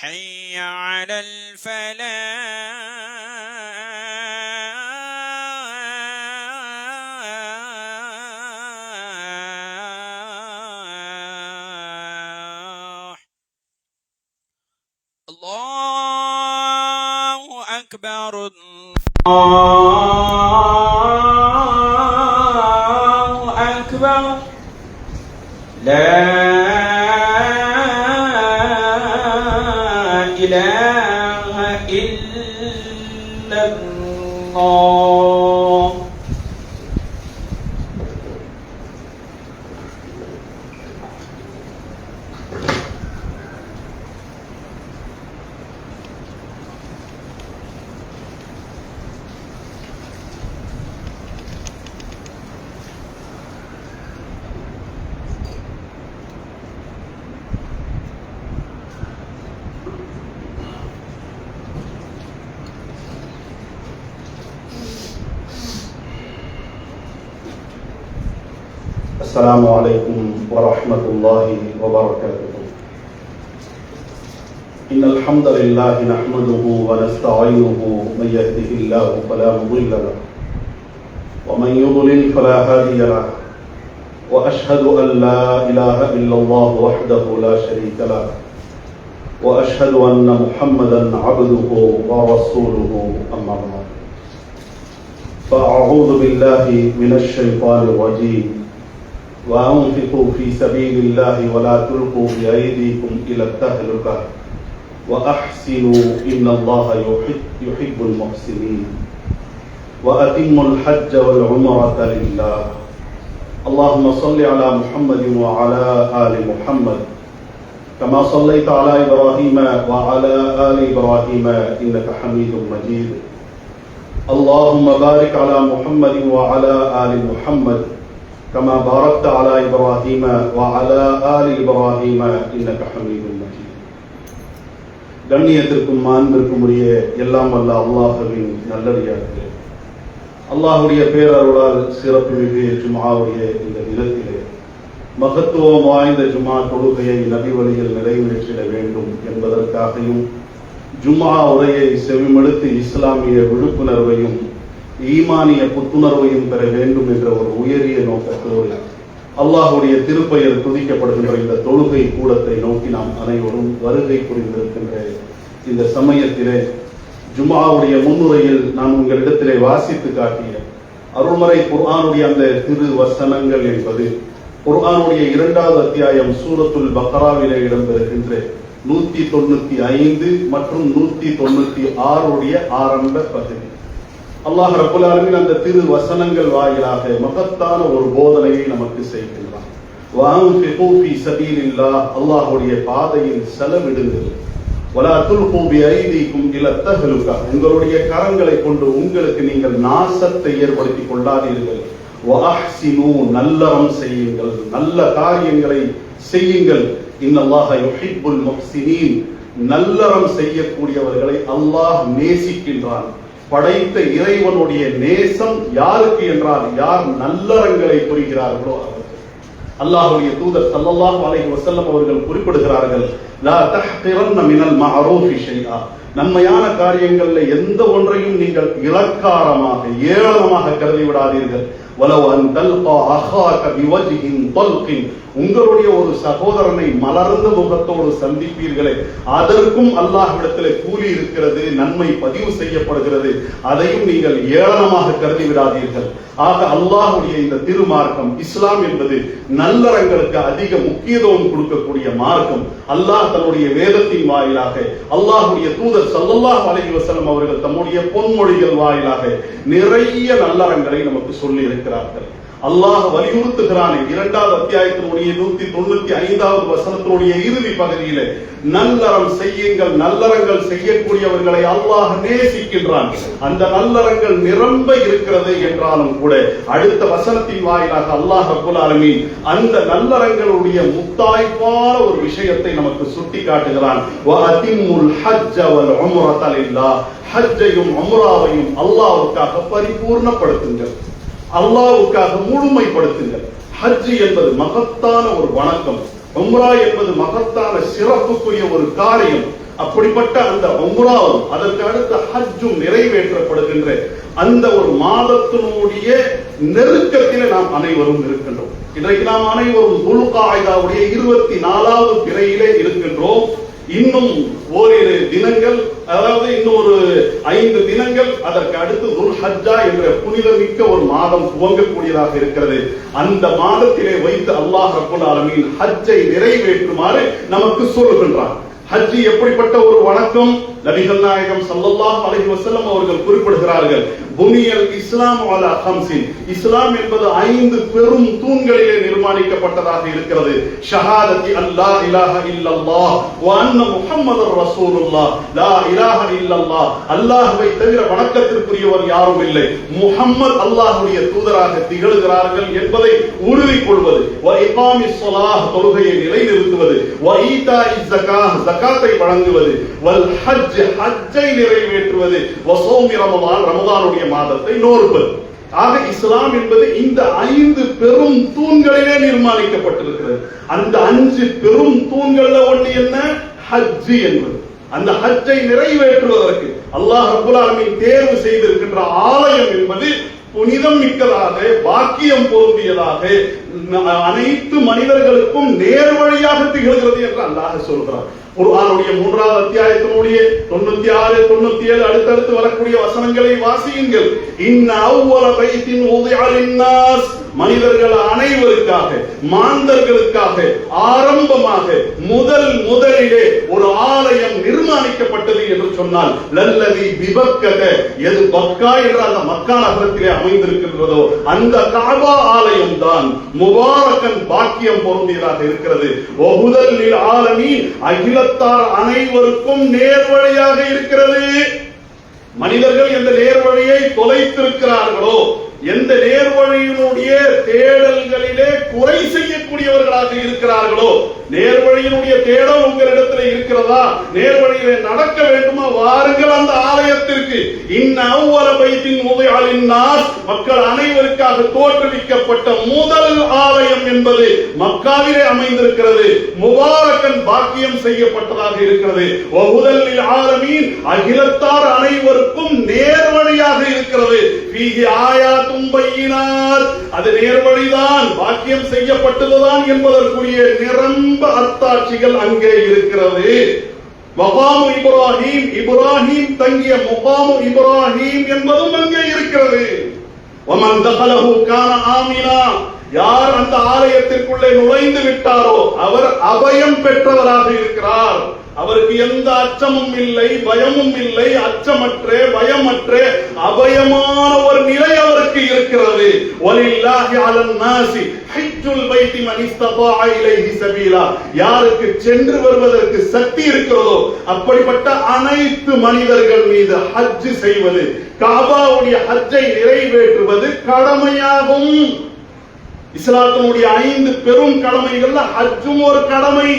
حي على الفلاح. الله أكبر. الله أكبر. لا إله إلا الله. السلام عليكم ورحمة الله وبركاته. إن الحمد لله نحمده ونستعينه من يهده الله فلا مضل له ومن يضلل فلا هادي له وأشهد أن لا إله إلا الله وحده لا شريك له وأشهد أن محمدا عبده ورسوله أما بعد فأعوذ بالله من الشيطان الرجيم وأنفقوا في سبيل الله ولا تلقوا بأيديكم إلى التهلكة وأحسنوا إن الله يحب المحسنين وأتموا الحج والعمرة لله. اللهم صل على محمد وعلى آل محمد كما صليت على إبراهيم وعلى آل إبراهيم إنك حميد مجيد. اللهم بارك على محمد وعلى آل محمد كما باركت على إبراهيم وعلى آل إبراهيم إنك حميد مجيد. கண்ணியத்திற்கும் மாண்பிற்கும் உரிய எல்லாம் வல்ல அல்லாஹ்வின் நல்லடியார்களே, அல்லாஹ்வுடைய பேரருளால் சிறப்பு மிகு ஜும்ஆவுடைய இந்த தினத்திலே மகத்துவம் வாய்ந்த ஜும்ஆ தொழுகையை நபி வழியில் நிறைவேற்றிட வேண்டும் என்பதற்காகவும் ஜும்ஆ உரையை செவிமடுத்து இஸ்லாமிய விழிப்புணர்வையும் ஈமானிய புத்துணர்வையும் பெற வேண்டும் என்ற ஒரு உயரிய நோக்கத்தோடு அல்லாஹ்வுடைய திருப்பெயர் துதிக்கப்படுகின்ற இந்த தொழுகை கூடத்தை நோக்கி நாம் அனைவரும் வருகை புரிந்திருக்கின்ற இந்த சமயத்திலே ஜும்ஆவுடைய முன்னுரையில் நான் உங்களிடத்திலே வாசித்து காட்டிய அருள்மறை குர்ஆனுடைய அந்த திரு வசனங்கள் என்பது குர்ஆனுடைய 2வது அத்தியாயம் சூரத்துல் பக்ராவிலே இடம்பெறுகின்ற 195 மற்றும் 196 உடைய ஆரம்ப பகுதி. அல்லாஹ் ரப்பல் ஆலமீன் அந்த திரு வசனங்கள் வாயிலாக மகத்தான ஒரு போதனையை நமக்கு செய்கின்றான். வஅன்ஃபிகு ஃபீ ஸபீலில்லாஹ், அல்லாஹ்வுடைய பாதையில் செலவிடுங்கள். வலா துல்கு பிஐதீக்கும் இலா தஹலுகா, உங்களுடைய கரங்களை கொண்டு உங்களுக்கு நீங்கள் நாசத்தை ஏற்படுத்திக் கொள்ளாதீர்கள். வஅஹ்சினு, நல்லறம் செய்யுங்கள், நல்ல காரியங்களை செய்யுங்கள். இன்னல்லாஹ யுஹிப்புல் முஹ்சினீன், நல்லறம் செய்யக்கூடியவர்களை அல்லாஹ் நேசிக்கின்றான். படைத்த இறைவனுடைய நேசம் யாருக்கு என்றால் யார் நல்லறங்களை புரிகிறார்களோ அவர்கள். அல்லாஹ்வுடைய தூதர் ஸல்லல்லாஹு அலைஹி வஸல்லம் அவர்கள் குறிப்பிடுகிறார்கள், லா தஹ்கிரன்ன மினல் மஅரூஃபி ஷைஆ, நன்மையான காரியங்கள்ல எந்த ஒன்றையும் நீங்கள் இலக்காரமாக ஏளனமாக கருதி விடாதீர்கள். வலவ் அன் தல்கா அஹாக பிவஜ்ஹின் தல்கின், உங்களுடைய ஒரு சகோதரனை மலர்ந்த முகத்தோடு சந்திப்பீர்களே, அதற்கும் அல்லாஹ்விடத்திலே கூலி இருக்கிறது, நன்மை பதிவு செய்யப்படுகிறது. அதையும் நீங்கள் ஏளனமாக கருதி விடாதீர்கள். ஆக அல்லாஹ்வுடைய இந்த திருமார்க்கம் இஸ்லாம் என்பது நல்லறங்களுக்கு அதிக முக்கியத்துவம் கொடுக்கக்கூடிய மார்க்கம். அல்லாஹ் தன்னுடைய வேதத்தின் வாயிலாக, அல்லாஹ்வுடைய தூதர் ஸல்லல்லாஹு அலைஹி வஸல்லம் அவர்கள் தம்முடைய பொன்மொழிகள் வாயிலாக நிறைய நல்லறங்களை நமக்கு சொல்லி இருக்கிறார்கள். அல்லாஹ் வலியுறுத்துகிறான் 2வது அத்தியாயத்தினுடைய 195வது வசனத்தினுடைய இறுதி பகுதியிலே, நல்லறம் செய்யுங்கள், நல்லறங்கள் செய்யக்கூடியவர்களை அல்லாஹ் நேசிக்கின்றான். அந்த நல்லறங்கள் நிரம்ப இருக்கிறது என்றாலும் கூட அடுத்த வசனத்தின் வாயிலாக அல்லாஹ் ரப்பல் ஆலமீன் அந்த நல்லறங்களுடைய முத்தாய்ப்பான ஒரு விஷயத்தை நமக்கு சுட்டி காட்டுகிறான். வஅதிம்முல் ஹஜ்ஜ வல் உம்ரத லில்லாஹ், ஹஜ்ஜையும் உம்ராவையும் அல்லாஹ்வுக்காக பரிபூர்ணப்படுத்துங்கள், அல்லாஹ்வுக்காக முழுமைப்படுத்துங்கள். ஹஜ் என்பது மகத்தான ஒரு வணக்கம், உம்ரா என்பது மகத்தான சிறப்புக்குரிய ஒரு காரியம். அப்படிப்பட்ட அந்த உம்ராவும் அதற்கு அடுத்த ஹஜ்ஜும் நிறைவேற்றப்படுகின்ற அந்த ஒரு மாதத்தினுடைய நெருக்கத்திலே நாம் அனைவரும் இருக்கின்றோம். இன்றைக்கு நாம் அனைவரும் துல்காய்தாவுடைய 24வது பிறையிலே இருக்கின்றோம். இன்னும் ஓரிரு தினங்கள், அதாவது இன்னும் ஒரு 5 தினங்கள் அதற்கு அடுத்து துல்ஹஜ்ஜா என்ற புனிதமிக்க ஒரு மாதம் துவங்கக்கூடியதாக இருக்கிறது. அந்த மாதத்திலே வைத்து அல்லாஹ் ரப்பல் ஆலமீன் ஹஜ்ஜை நிறைவேற்றுமாறு நமக்கு சொல்லுகின்றார். ஹஜ் எப்படிப்பட்ட ஒரு வணக்கம்? நபிகள் நாயகம் ஸல்லல்லாஹு அலைஹி வஸல்லம் அவர்கள் குறிப்பிடுகிறார்கள், புனியல் இஸ்லாம் அலா ஹம்ஸின், இஸ்லாம் என்பது 5 பெரும் தூண்களிலே நிர்மாணிக்கப்பட்டதாக இருக்கிறது. ஷஹாதத்தி அல்லா இலாஹ இல்லல்லாஹ் வ அன்ன முஹம்மதர் ரசூலுல்லாஹ், லா இலாஹ இல்லல்லாஹ், அல்லாஹ்வை தவிர வணக்கத்திற்குரியவர் யாரும் இல்லை, முஹம்மது அல்லாஹ்வுடைய தூதராக திகழ்கிறார்கள் என்பதை உறுதி கொள்வது. வ இகாமிஸ் ஸலாஹ், தொழுகையை நிலைநிறுத்துவது. வ ஈதாஇஸ் ஸகாத், ஸகாத்தை வழங்குவது. வல் ஹஜ், ஹஜ்ஜை நிறைவேற்றுவது. வ ஸௌமி ரமதான், ரமதானுடைய மாதத்தை நோற்பது. ஆக இஸ்லாம் என்பது இந்த 5 பெரும் தூண்களிலே நிர்மாணிக்கப்பட்டிருக்கிறது. அந்த 5 பெரும் தூண்கள்ல ஒண்ணு என்ன? ஹஜ் என்பது. அந்த ஹஜ்ஜை நிறைவேற்றுவதற்கு அல்லாஹ் ரப்பல் ஆலமீன் தேர்வு செய்திருக்கின்ற ஆலயம் என்பது புனிதம் மிக்கதாக, பாக்கியம் பொருந்தியதாக, அனைத்து மனிதர்களுக்கும் நேர்வழியாக திகழ்கிறது என்று அல்லாஹ் சொல்கிறார். குர்ஆனுடைய 3வது அத்தியாயத்தினுடைய 96, 97 அடுத்தடுத்து வரக்கூடிய வசனங்களை வாசியுங்கள். இன்ன அவ்வல பைத்தின் உதிஅ லின்னாஸ், மனிதர்கள் அனைவருக்காக, மாந்தர்களுக்காக ஆரம்பமாக முதலிலே ஒரு ஆலயம் நிர்மாணிக்கப்பட்டது என்று சொன்னால் லல்லதி பிபக்கத, எது பக்கா என்ற அந்த மக்கா நகரத்திலே அமைந்திருக்கின்றதோ அந்த கஅபா ஆலயம் தான் முபாரக்கன், பாக்கியம் பொருந்தியதாக இருக்கிறது. வஹுதல் லில் ஆலமீன், அகிலத்தார் அனைவருக்கும் நேர்வழியாக இருக்கிறது. மனிதர்கள் எந்த நேர்வழியை தொலைத்திருக்கிறார்களோ, எந்த நேர்வழியினுடைய தேடல்களிலே குறை செய்யக்கூடியவர்களாக இருக்கிறார்களோ, நேர்வழியினுடைய தேடல் உங்களிடத்தில் இருக்கிறதா? நேர்வழியிலே நடக்க வேண்டுமா? வாருங்கள் அந்த ஆலயத்திற்கு. இன்ன அவ்வல பைத்தின் உதிஅ லின்னாஸ், மக்கள் அனைவருக்காக தோற்றுவிக்கப்பட்ட முதல் ஆலயம் என்பது மக்காவிலே அமைந்திருக்கிறது. முபாரக்கன், பாக்கியம் செய்யப்பட்டதாக இருக்கிறது. வஹுதல் லில் ஆலமீன், அகிலத்தார் அனைவருக்கும் நேர்வழியாக இருக்கிறது. ஃபீஹி ஆயாத்தும் பையினாத், அது நேர்வழிதான், பாக்கியம் செய்யப்பட்டதுதான் என்பதற்குரிய நிரம்ப அத்தாட்சிகள் அங்கே இருக்கிறது. மகாமு இப்ராஹிம், இப்ராஹிம் தங்கிய முகாமு இப்ராஹிம் என்பதும் அங்கே இருக்கிறது. வமன் தகலஹு கான ஆமினா, யார் அந்த ஆலயத்திற்குள்ளே நுழைந்து விட்டாரோ அவர் அபயம் பெற்றவராக இருக்கிறார். அவருக்கு எந்த அச்சமும் இல்லை, பயமும் இல்லை. அச்சமற்ற, பயமற்ற, அபயமான ஒரு நிலை அவருக்கு இருக்கிறது. வலில்லாஹி அலன் நாஸி ஹஜ்ஜுல் பைத்தி மன் இஸ்ததாஅ இலைஹி சபீலா, யாருக்கு சென்று வருவதற்கு சக்தி இருக்கிறதோ அப்படிப்பட்ட அனைத்து மனிதர்கள் மீது ஹஜ் செய்வது, காபாவுடைய ஹஜ்ஜை நிறைவேற்றுவது கடமையாகும். இஸ்லாத்தினுடைய 5 பெரும் கடமைகள்ல ஹஜ்ஜும் ஒரு கடமை.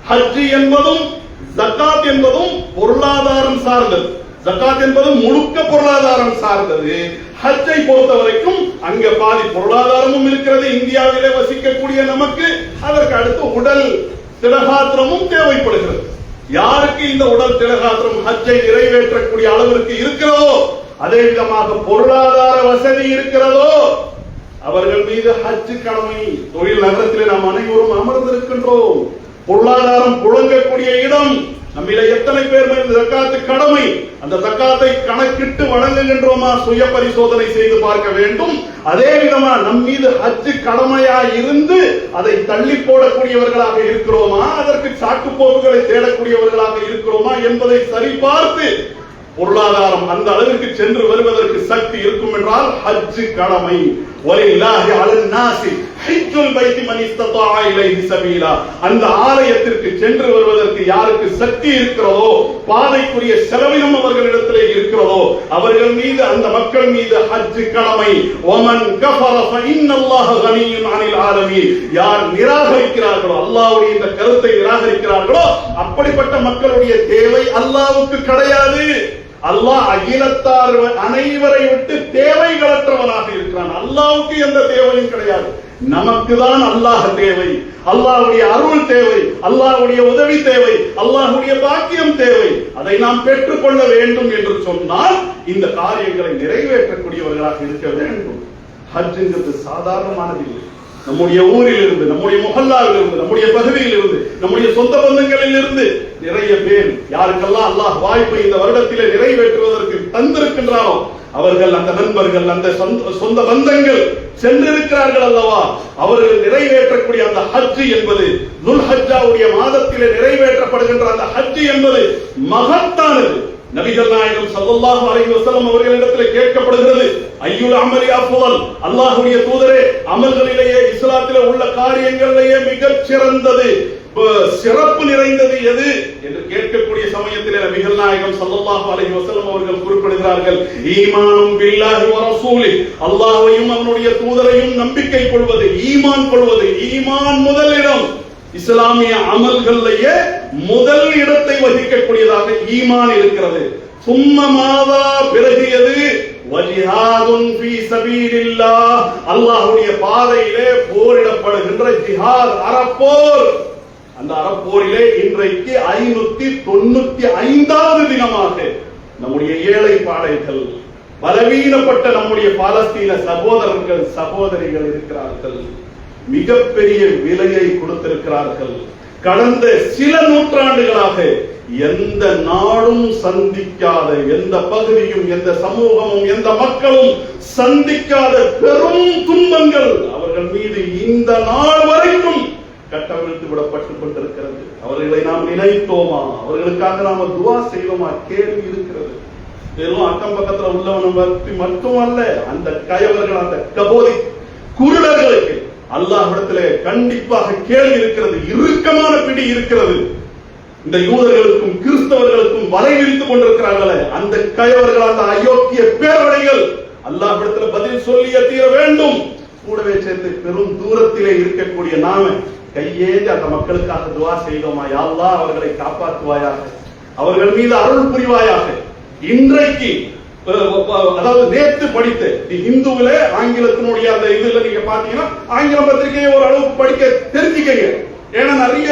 ஹஜ் என்பதும் ஜகாத் என்பதும் பொருளாதாரம் சார்ந்தது. ஜகாத் என்பது முழுக்க பொருளாதாரம் சார்ந்தது. ஹஜ்ஜை பொறுத்த வரைக்கும் அங்க பாதி பொருளாதாரமும் இருக்கிறது. இந்தியாவிலே வசிக்கக்கூடிய நமக்கு அதற்கு அடுத்து உடல் திடகாத்திரமும் தேவைப்படுகிறது. யாருக்கு இந்த உடல் திடகாத்திரம் ஹஜ்ஜை நிறைவேற்றக்கூடிய அளவிற்கு இருக்கிறதோ, அதே விதமாக பொருளாதார வசதி இருக்கிறதோ, அவர்கள் மீது ஹஜ் கடமை. தொழில் நகரத்திலே நாம் அனைவரும் அமர்ந்திருக்கின்றோம். பொருளாதாரம் புழங்கக்கூடிய இடம். நம்மில எத்தனை பேர் மீது ஜகாத்து கடமை? அந்த ஜகாத்தை கணக்கிட்டு வழங்குகின்றோமா? சுய பரிசோதனை செய்து பார்க்க வேண்டும். அதே விதமா நம் மீது ஹஜ் கடமையா இருந்து அதை தள்ளி போடக்கூடியவர்களாக இருக்கிறோமா, அதற்கு சாக்குப்போக்குகளை தேடக்கூடியவர்களாக இருக்கிறோமா என்பதை சரிபார்த்து, பொருளாதாரம் அந்த அளவிற்கு சென்று வருவதற்கு சக்தி இருக்கும் என்றால் ஹஜ் கடமை. வலில்லாஹி அலன் நாஸி ஹஜ்ஜுல் பைத்தி மன் இஸ்ததாஅ இலைஹி சபீலா, அந்த ஆலயத்திற்கு சென்று வருவதற்கு யாருக்கு சக்தி இருக்கிறதோ, பாதைக்குரிய செலவினம் அவர்களிடத்திலே இருக்கிறதோ, அவர்கள் மீது, அந்த மக்கள் மீது ஹஜ் கடமை. வமன் கஃபர ஃபஇன்னல்லாஹ கனிய்யுன் அனில் ஆலமீன், யார் நிராகரிக்கிறார்களோ, அல்லாஹ்வுடைய இந்த கருத்தை நிராகரிக்கிறார்களோ, அப்படிப்பட்ட மக்களுடைய தேவை அல்லாஹ்வுக்கு கிடையாது. அல்லாஹ் அகிலத்தார் அனைவரை விட்டு தேவைகளற்றவனாக இருக்கிறான். அல்லாஹ்வுக்கு எந்த தேவையும் கிடையாது. நமக்கு தான் அல்லாஹ் தேவை, அல்லாஹ்வுடைய அருள் தேவை, அல்லாஹ்வுடைய உதவி தேவை, அல்லாஹ்வுடைய பாக்கியம் தேவை. அதை நாம் பெற்றுக்கொள்ள வேண்டும் என்று சொன்னால் இந்த காரியங்களை நிறைவேற்றக்கூடியவர்களாக இருக்க வேண்டும். ஹஜ்ஜுங்கிறது சாதாரணமானதில்லை. நம்முடைய ஊரில் இருந்து, நம்முடைய முஹல்லாவில் இருந்து, நம்முடைய பகுதியில் இருந்து, நம்முடைய சொந்த பந்தங்களில் இருந்து நிறைய பேர், யாருக்கெல்லாம் அல்லாஹ் வாய்ப்பை இந்த வருடத்திலே நிறைவேற்றுவதற்கு தந்திருக்கின்றாரோ அவர்கள், அந்த நண்பர்கள், அந்த சொந்த பந்தங்கள் சென்றிருக்கிறார்கள் அல்லவா, அவர்கள் நிறைவேற்றக்கூடிய அந்த ஹஜ் என்பது, துல்ஹஜ்ஜாவுடைய மாதத்திலே நிறைவேற்றப்படுகின்ற அந்த ஹஜ் என்பது மகத்தானது. நபிகள் நாயகம் ஸல்லல்லாஹு அலைஹி வஸல்லம் அவர்களிடத்தில் கேட்கப்படுகிறது, ஐயுல் அமலி அஃதல், அல்லாஹ்வுடைய தூதரே, அமல்களிலேயே இஸ்லாத்திலே உள்ள காரியங்களிலேயே மிகச் சிறந்தது, சிறப்பு நிறைந்தது எது என்று கேட்கக்கூடிய சமயத்திலே நபிகள் நாயகம் ஸல்லல்லாஹு அலைஹி வஸல்லம் அவர்கள் குறிப்பிடுகிறார்கள், ஈமானும் பில்லாஹி வ ரசூலிஹி, அல்லாஹ்வையும் அவனுடைய தூதரையும் நம்பிக்கை கொள்வது, ஈமான் கொள்வது. ஈமான் முதலிடம், இஸ்லாமிய அமல்களிலேயே முதல் இடத்தை வகிக்கக்கூடியதாக ஈமான் இருக்கிறது. சும்மமாதா, பிறகு எது? வஜிஹாதுன் ஃபீ சபீலில்லாஹ், அல்லாஹ்வுடைய பாதையிலே போரிடப்படுகின்ற ஜிஹாத், அறப்போர். அந்த அறப்போரிலே இன்றைக்கு 595வது தினமாக நம்முடைய ஏழை பாடைகள், பலவீனப்பட்ட நம்முடைய பாலஸ்தீன சகோதரர்கள் சகோதரிகள் இருக்கிறார்கள். மிகப்பெரிய விலையை கொடுத்திருக்கிறார்கள். கடந்த சில நூற்றாண்டுகளாக எந்த நாடும் சந்திக்காத, எந்த பகுதியும், எந்த சமூகமும், எந்த மக்களும் சந்திக்காத பெரும் துன்பங்கள் அவர்கள் மீது இந்த நாள் வரைக்கும் கட்டவிழ்த்து விடப்பட்டுக் கொண்டிருக்கிறது. அவர்களை நாம் நினைத்தோமா? அவர்களுக்காக நாம துவா செய்தோமா? கேள்வி இருக்கிறது. வெறும் அக்கம் பக்கத்துல உள்ளவனை பற்றி மட்டுமல்ல, அந்த கயவர்கள், அந்த கபோதி குருடர்களுக்கு அல்லாஹ்விடத்திலே கண்டிப்பாக கேள்வி இருக்கிறது, இறுக்கமான பிடி இருக்கிறது. இந்த யூதர்களுக்கும் கிறிஸ்தவர்களுக்கும் வலை விரித்துக் கொண்டிருக்கிறார்களே அந்த கயவர்கள், அந்த அயோக்கிய பேரவழிகள் அல்லாஹ்விடத்திலே பதில் சொல்லியே தீர வேண்டும். கூடவே சேர்த்து பெரும் தூரத்திலே இருக்கக்கூடிய நாம கையேந்தி அந்த மக்களுக்காக துவா செய்தோமா? யா அல்லாஹ், அவர்களை காப்பாற்றுவாயாக, அவர்கள் மீது அருள் புரிவாயாக. இன்றைக்கு, அதாவது நேற்று படித்த இந்துவில ஆங்கிலத்தினுடைய அந்த இதுல நீங்க பாத்தீங்கன்னா, ஆங்கில பத்திரிகையை ஒரு அளவுக்கு படிக்க தெரிஞ்சுக்கங்க. ஏன்னா நிறைய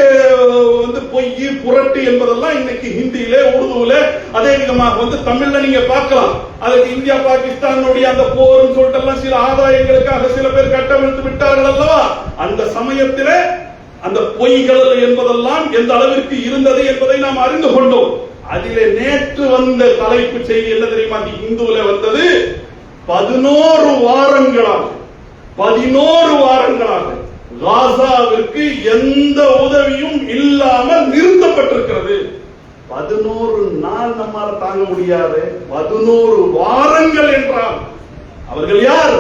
பொய், புரட்டு என்பதெல்லாம் இன்னைக்கு ஹிந்தியில, உருதுல, அதே விதமாக தமிழ்ல நீங்க பார்க்கலாம். அதுக்கு இந்தியா பாகிஸ்தானுடைய அந்த போர்னு சொல்லிட்டு சில ஆதாயங்களுக்காக சில பேர் கட்டவிழ்த்து விட்டார்கள் அல்லவா? அந்த சமயத்திலே அந்த பொய்கள் என்பதெல்லாம் எந்த அளவிற்கு இருந்தது என்பதை நாம் அறிந்து கொண்டோம். அதிலே நேற்று வந்த தலைப்பு செய்தி என்ன தெரியுமா? இந்துவில வந்தது 11 வாரங்களாக காசாவிற்கு எந்த உதவியும் இல்லாமல் நிறுத்தப்பட்டிருக்கிறது. 11 நாள் நம்மால தாங்க முடியாது, 11 வாரங்கள் என்றால் அவர்கள் யார்?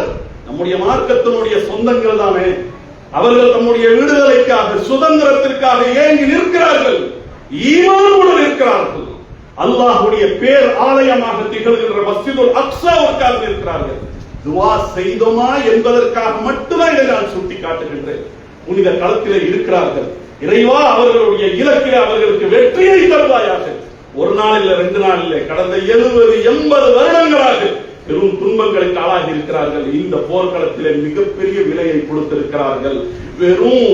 நம்முடைய மார்க்கத்தினுடைய சொந்தங்கள் தானே. அவர்கள் நம்முடைய விடுதலைக்காக, சுதந்திரத்திற்காக ஏங்கி நிற்கிறார்கள், ஈமானோடு நிற்கிறார்கள். அல்லாஹ்வுடைய பேர் ஆலயமாக திகழ்கின்ற மஸ்ஜிதுல் அக்ஸாவுக்காக நிற்கிறார்கள். துவா செய்தோமா என்பதற்காக மட்டும்தான் இதை நான் சுட்டி காட்டுகின்றேன். புனித களத்திலே இருக்கிறார்கள். இறைவா, அவர்களுடைய இலக்கிலே அவர்களுக்கு வெற்றியை தருவாயாக. ஒரு நாள் இல்ல, 2 நாள் இல்லை, கடந்த 70-80 வருடங்களாக பெரும் துன்பங்களுக்கு ஆளாகி இருக்கிறார்கள். இந்த போர்க்களத்திலே மிகப்பெரிய விலையை கொடுத்திருக்கிறார்கள். வெறும்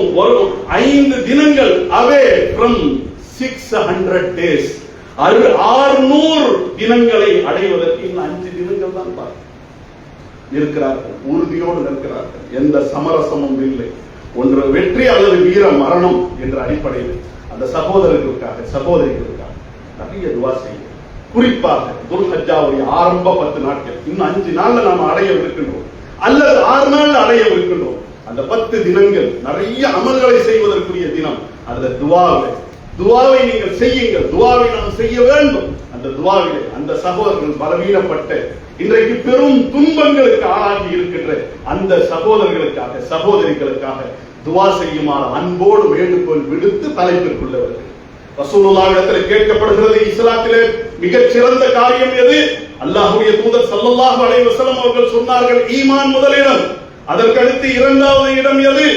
5 தினங்கள் அவே ஃப்ரம் 600 டேஸ், 600 தினங்களை அடைவதற்கு இன்னும் 5 தினங்கள் தான் இருக்கிறார்கள். உறுதியோடு நிற்கிறார்கள். எந்த சமரசமும் இல்லை. ஒன்று வெற்றி அல்லது வீர மரணம் என்ற அடிப்படையில் அந்த சகோதரர்களுக்காக, சகோதரிகளுக்காக நிறைய துவா செய்யும். குறிப்பாக துல்ஹஜ்ஜாவுடைய ஆரம்ப 10 நாட்கள், இன்னும் 5 நாள்ல நாம அடையவிருக்கின்றோம், அல்லது 6 நாள்ல அடையவிருக்கின்றோம். அந்த 10 தினங்கள் நிறைய அமல்களை செய்வதற்குரிய தினம். அந்த துவாவை நீங்கள் செய்யுங்கள். துவாவை நாம் செய்ய வேண்டும். அந்த துவாவிலே அந்த சகோதரர்கள் பலவீனப்பட்ட, இன்றைக்கு பெரும் துன்பங்களுக்கு ஆளாகி இருக்கின்ற அந்த சகோதரர்களுக்காக, சகோதரிகளுக்காக துவா செய்யுமாறு அன்போடு வேண்டுகோள் விடுத்து தலைப்பிற்குள்ளவர்கள். ரசூலுல்லாஹ்விடத்தில் கேட்கப்படுகிறது, இஸ்லாத்திலே மிகச் சிறந்த காரியம் எது? அல்லாஹ்வுடைய தூதர் ஸல்லல்லாஹு அலைஹி வஸல்லம் அவர்கள் சொன்னார்கள், ஈமான் முதலிடம். அதற்கடுத்து 2வது இடம் எது?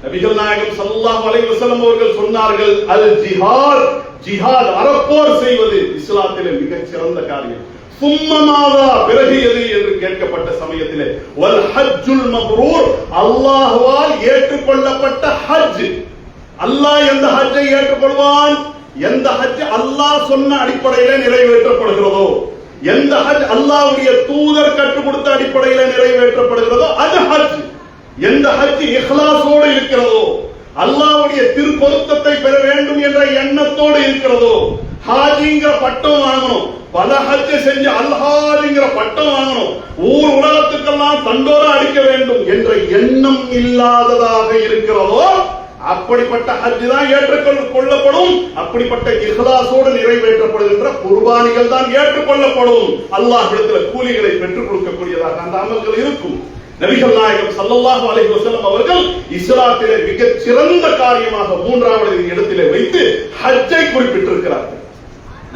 நபிகள் நாயகம் ஸல்லல்லாஹு அலைஹி வஸல்லம் அவர்கள் சொன்னார்கள், அல் ஜிஹாத், ஜிஹாத், அறப்போர் செய்வது இஸ்லாத்திலே மிகச் சிறந்த காரியம். சும்மமாதா பிறகு எது என்று கேட்கப்பட்ட சமயத்திலே வல் ஹஜ்ஜுல் மப்ரூர் அல்லாஹ்வால் ஏற்றுக்கொள்ளப்பட்ட ஹஜ். அல்லாஹ் எந்த ஹஜ்ஜை ஏற்றுக்கொள்வான்? எந்த ஹஜ் அல்லாஹ் சொன்ன அடிப்படையிலே நிறைவேற்றப்படுகிறதோ, எந்த ஹஜ் அல்லாஹ்வுடைய தூதர் கற்றுக் கொடுத்த அடிப்படையிலே நிறைவேற்றப்படுகிறதோ அது ஹஜ். எந்த ஹஜ் இஹ்லாஸோடு இருக்கிறதோ, அல்லாஹ்வுடைய திருப்பொருத்தத்தை பெற வேண்டும் என்ற எண்ணத்தோடு இருக்கிறதோ, ஹாஜிங்கிற பட்டம் வாங்கணும், பல ஹஜ் செஞ்சு அல்ஹாஜிங்கிற பட்டம் வாங்கணும், ஊர் உலகத்துக்கெல்லாம் தண்டோரா அடிக்க வேண்டும் என்ற எண்ணம் இல்லாததாக இருக்கிறதோ அப்படிப்பட்ட ஹஜ் தான் ஏற்றுக்கொள்ளப்படும். அப்படிப்பட்ட இஹ்லாஸோடு நிறைவேற்றப்படுகின்ற குர்பானிகள் தான் ஏற்றுக்கொள்ளப்படும். அல்லாஹ்விடத்தில் கூலிகளை பெற்றுக் கொடுக்கக்கூடியதாக அந்த அமல்கள் இருக்கும். நபிகள் நாயகம் ஸல்லல்லாஹு அலைஹி வஸல்லம் அவர்கள் இஸ்லாத்திலே மிகச் சிறந்த காரியமாக மூன்றாவது இடத்திலே வைத்து ஹஜ்ஜை குறிப்பிட்டிருக்கிறார்கள்.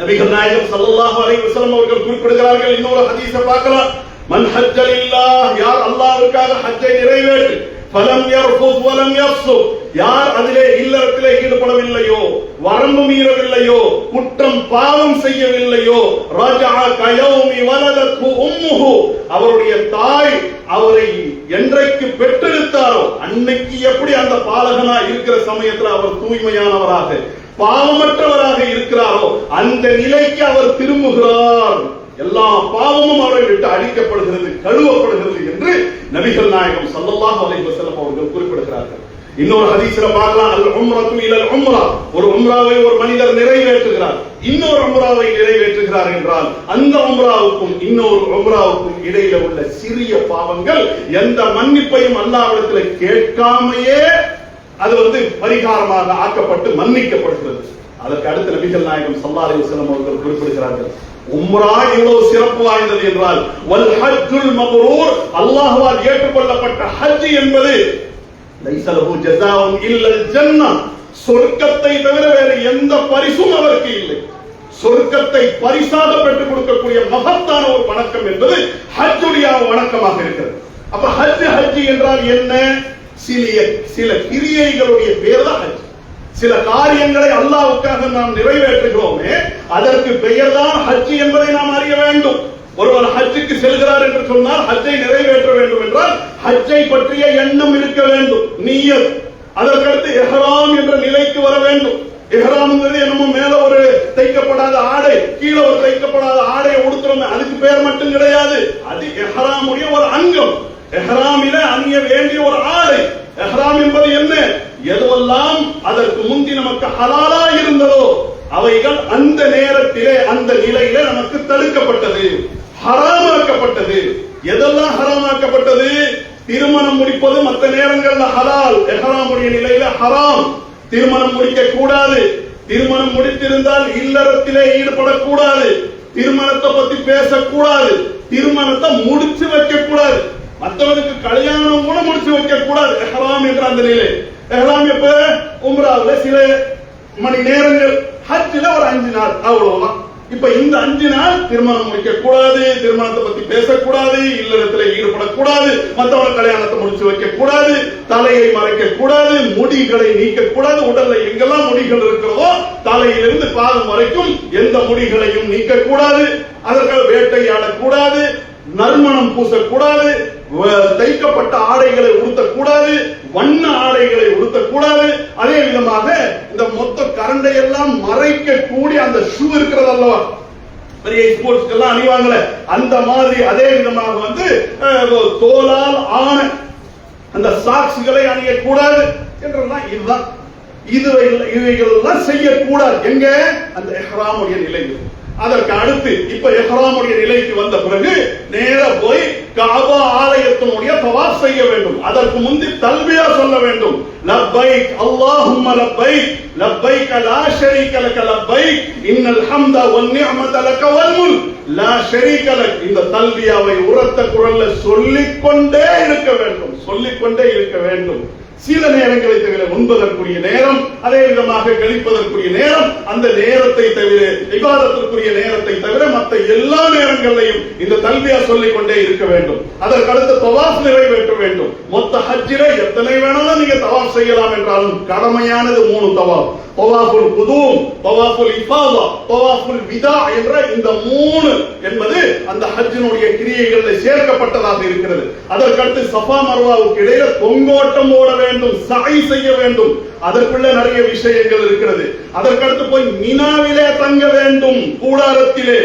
நபிகள் நாயகம் ஸல்லல்லாஹு அலைஹி வஸல்லம் அவர்கள் குறிப்பிடுகிறார்கள். இன்னொரு ஹதீஸை பார்க்கலாம். மன் ஹஜ்ஜ லில்லாஹ், யார் அல்லாஹ்வுக்காக ஹஜ்ஜை நிறைவேற்று, ஃபலம் யர்ஃபுத் வலம் யஃப்சுக், யார் அதிலே இல்லறத்திலே ஈடுபடவில்லையோ, வரம்பு மீறவில்லையோ, குற்றம் பாவம் செய்யவில்லையோ, ரஜஅ கயௌமி வலதத்ஹு உம்முஹு, அவருடைய தாய் அவரை என்றைக்கு பெற்றெடுத்தாரோ அன்னைக்கு எப்படி அந்த பாலகனா இருக்கிற சமயத்தில் அவர் தூய்மையானவராக பாவமற்றவராக இருக்கிறாரோ அந்த நிலைக்கு அவர் திரும்புகிறார். எல்லா பாவமும் அவரை விட்டு அழிக்கப்படுகிறது, கழுவப்படுகிறது என்று நபிகள் நாயகம் ஸல்லல்லாஹு அலைஹி வஸல்லம் அவர்கள் குறிப்பிடுகிறார்கள். இன்னொரு ஹதீஸ்ல பார்க்கலாம், அல் உம்ரத்து இலல் உம்ரா, ஒரு உம்ராவை ஒரு மனிதர் நிறைவேற்றுகிறார், இன்னொரு உம்ராவை நிறைவேற்றுகிறார் என்றால் அந்த உம்ராவுக்கும் இன்னொரு உம்ராவுக்கும் இடையில உள்ள சிறிய பாவங்கள் எந்த மன்னிப்பையும் அல்லாஹ்விடத்தில் கேட்காமையே அது பரிகாரமாக ஆக்கப்பட்டு மன்னிக்கப்படுகிறது. அதற்கு அடுத்த நபிகள் நாயகம் ஸல்லல்லாஹு அலைஹி வஸல்லம் அவர்கள் குறிப்பிடுகிறார்கள், உம்ரா இவ்வளவு சிறப்பு வாய்ந்தது என்றால் வல் ஹஜ்ஜுல் மப்ரூர், அல்லாஹ்வால் ஏற்றுக்கொள்ளப்பட்ட ஹஜ் என்பது லைஸ லஹு ஜஸாஉன் இல்லல் ஜன்னah, சொர்க்கத்தை தவிர வேறு எந்த பரிசும் அவருக்கு இல்லை. சொர்க்கத்தை பரிசாக பெற்றுக் கொடுக்கக்கூடிய மகத்தான ஒரு வணக்கம் என்பது ஹஜ்ஜுடைய வணக்கமாக இருக்கிறது. அப்ப ஹஜ் என்றால் என்ன? சில கிரியைகளுடைய பேர் தான் ஹஜ். சில காரியங்களை அல்லாஹ்வுக்காக நாம் நிறைவேற்றுகிறோமே அதற்கு பெயர் தான் ஹஜ் என்பதை நாம் அறிய வேண்டும். ஒருவர் ஹஜ்ஜுக்கு செல்கிறார் என்று சொன்னால் ஹஜ்ஜை நிறைவேற்ற வேண்டும் என்றால் ஹஜ்ஜை பற்றிய எண்ணம் இருக்க வேண்டும், நிய்யத். அதற்கடுத்து இஹ்ராம் என்ற நிலைக்கு வர வேண்டும். இஹ்ராம்ங்கிறது என்னமோ மேல ஒரு தைக்கப்படாத ஆடை, கீழே ஒரு தைக்கப்படாத ஆடையை உடுத்துறோம், அதுக்கு பேர் மட்டும் கிடையாது. அது இஹ்ராமுடைய ஒரு அங்கம். இஹ்ராமில அணிய வேண்டிய ஒரு ஆடை. இஹ்ராம் என்பது என்ன? எதுவெல்லாம் அதற்கு முந்தி நமக்கு ஹலாலா இருந்ததோ அவைகள் அந்த நேரத்திலே அந்த நிலையிலே நமக்கு தடுக்கப்பட்டது, ஹராமாக்கப்பட்டது. எதெல்லாம் ஹராமாக்கப்பட்டது? திருமணம் முடிப்பது மற்ற நேரங்கள்ல ஹலால், இஹ்ராமுடைய நிலையில ஹராம். திருமணம் முடிக்க கூடாது, திருமணம் முடித்திருந்தால் இல்லறத்திலே ஈடுபடக்கூடாது, திருமணத்தை பத்தி பேசக்கூடாது, திருமணத்தை முடிச்சு வைக்க கூடாது, மற்றவனுக்கு கல்யாணம் கூட முடிச்சு வைக்க கூடாது. இஹ்ராம் என்ற அந்த நிலை. இஹ்ராம் எப்ப? உம்ராவுல சில மணி நேரங்கள், ஹஜ்ல ஒரு 5 நாள், அவ்வளவுதான். இப்ப இந்த 5 நாள் திருமணம் முடிக்க கூடாது, திருமணத்தை பத்தி பேசக்கூடாது, இல்லறத்துல ஈடுபடக்கூடாது, மற்றவங்க கல்யாணத்தை முடிச்சு வைக்க கூடாது, தலையை மறைக்க கூடாது, முடிகளை நீக்க கூடாது. உடல்ல எங்கெல்லாம் முடிகள் இருக்கிறதோ தலையிலிருந்து பாதம் வரைக்கும் எந்த முடிகளையும் நீக்க கூடாது. அதற்காக வேட்டையாடக்கூடாது, நறுமணம் பூசக்கூடாது, தைக்கப்பட்ட ஆடைகளை உடுத்தக்கூடாது, வண்ண ஆடைகளை உடுத்தக்கூடாது. அதே விதமாக இந்த மொத்த கரண்டை எல்லாம் மறைக்க கூடிய அந்த ஷூ இருக்கிறது அல்லவா, பெரிய ஸ்போர்ட்ஸ்க்கு எல்லாம் அணிவாங்கல, அந்த மாதிரி அதே விதமாக தோலால் ஆன அந்த சாக்ஸ்களை அணியக்கூடாது என்றெல்லாம் இதுதான். இவைகள் எல்லாம் செய்யக்கூடாது. எங்க? அந்த இஹ்ராமுடைய நிலையில். அதற்கு அடுத்து இப்ப இஹ்ராமுடைய நிலைக்கு வந்த பிறகு நேர போய் கஅபா ஆலயத்தினுடைய தவாஃப் செய்ய வேண்டும். அதற்கு முந்தி தல்பியா சொல்ல வேண்டும். லப்பைக் அல்லாஹும்ம லப்பைக் லப்பைக் லா ஷரீக லக லப்பைக் இன்னல் ஹம்த வன் நிஅமத லக வல் முல்க் லா ஷரீக லக். இந்த தல்பியாவை உரத்த குரல்ல சொல்லிக்கொண்டே இருக்க வேண்டும், சொல்லிக்கொண்டே இருக்க வேண்டும். சில நேரங்களை தவிர உண்பதற்குரிய நேரம், அதே விதமாக கழிப்பதற்குரிய நேரம், அந்த நேரத்தை தவிர இபாதத்திற்குரிய நேரத்தை தவிர மற்ற எல்லா நேரங்களிலும் இந்த தல்பியா சொல்லிக் கொண்டே இருக்க வேண்டும். அதற்கு அடுத்த தவாஃப் நிறைவேற்ற வேண்டும். மொத்த ஹஜ்ஜில எத்தனை வேணாலும் நீங்க தவாஃப் செய்யலாம் என்றாலும் கடமையானது 3 தவாஃப். தவாஃபுல் குதூம், தவாஃபுல் இஃபாதா, தவாஃபுல் விதா என்ற இந்த 3 என்பது அந்த ஹஜ்ஜினுடைய கிரியைகளில் சேர்க்கப்பட்டதாக இருக்கிறது. அதற்கடுத்து சஃபா மர்வாவுக்கு இடையில தொங்கோட்டம் ஓட வேண்டும், சஅய் செய்ய வேண்டும். அதற்குள்ள நிறைய விஷயங்கள் இருக்கிறது. அதற்கடுத்து போய் மினாவிலே தங்க வேண்டும், கூடாரத்திலே.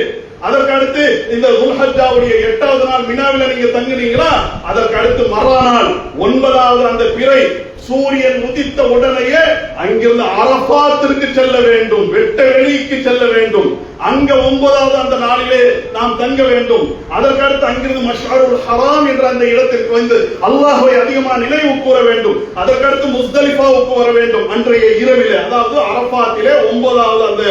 அதற்கடுத்து இந்த துல்ஹஜ்ஜாவுடைய 8வது நாள் மினாவில நீங்க தங்குனீங்களா, அதற்கடுத்து மறுநாள் 9வது அந்த பிறை சூரியன் உதித்த உடனேயே அங்கிருந்து அரபாத்திற்கு செல்ல வேண்டும், வெட்ட வெளிக்கு செல்ல வேண்டும். அங்க 9வது அந்த நாளிலே நாம் தங்க வேண்டும். அதற்கடுத்து அங்கிருந்து மஷ்அருல் ஹராம் என்ற அந்த இடத்திற்கு வந்து அல்லாஹ்வை அதிகமாக நினைவு கூற வேண்டும். அதற்கடுத்து முஸ்தலிஃபாவுக்கு வர வேண்டும். அன்றைய இரவிலே, அதாவது அரபாத்திலே 9வது அந்த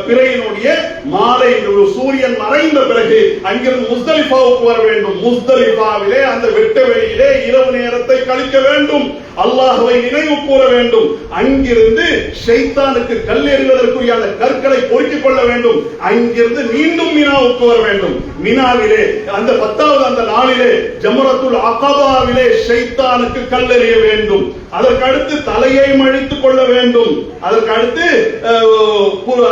பிறையினுடைய மாலை சூரியன் மறைந்த பிறகு அங்கிருந்து முஸ்தலிஃபாவுக்கு வர வேண்டும். முஸ்தலிஃபாவிலே அந்த வெட்ட வெளியிலே இரவு நேரத்தை கழிக்க வேண்டும், அல்லாஹ்வை நினைவு கூற வேண்டும். அங்கிருந்து ஷைத்தானுக்கு கல் எறிவதற்குரிய அந்த கற்களை பொறுக்கிக் கொள்ள வேண்டும். அங்கிருந்து மீண்டும் மினாவுக்கு வர வேண்டும். மினாவிலே அந்த 10வது அந்த நாளிலே ஜம்ரத்துல் அகபாவிலே ஷைத்தானுக்கு கல் எறிய வேண்டும். அதற்கு அடுத்து தலையை மழித்துக் கொள்ள வேண்டும். அதற்கு அடுத்து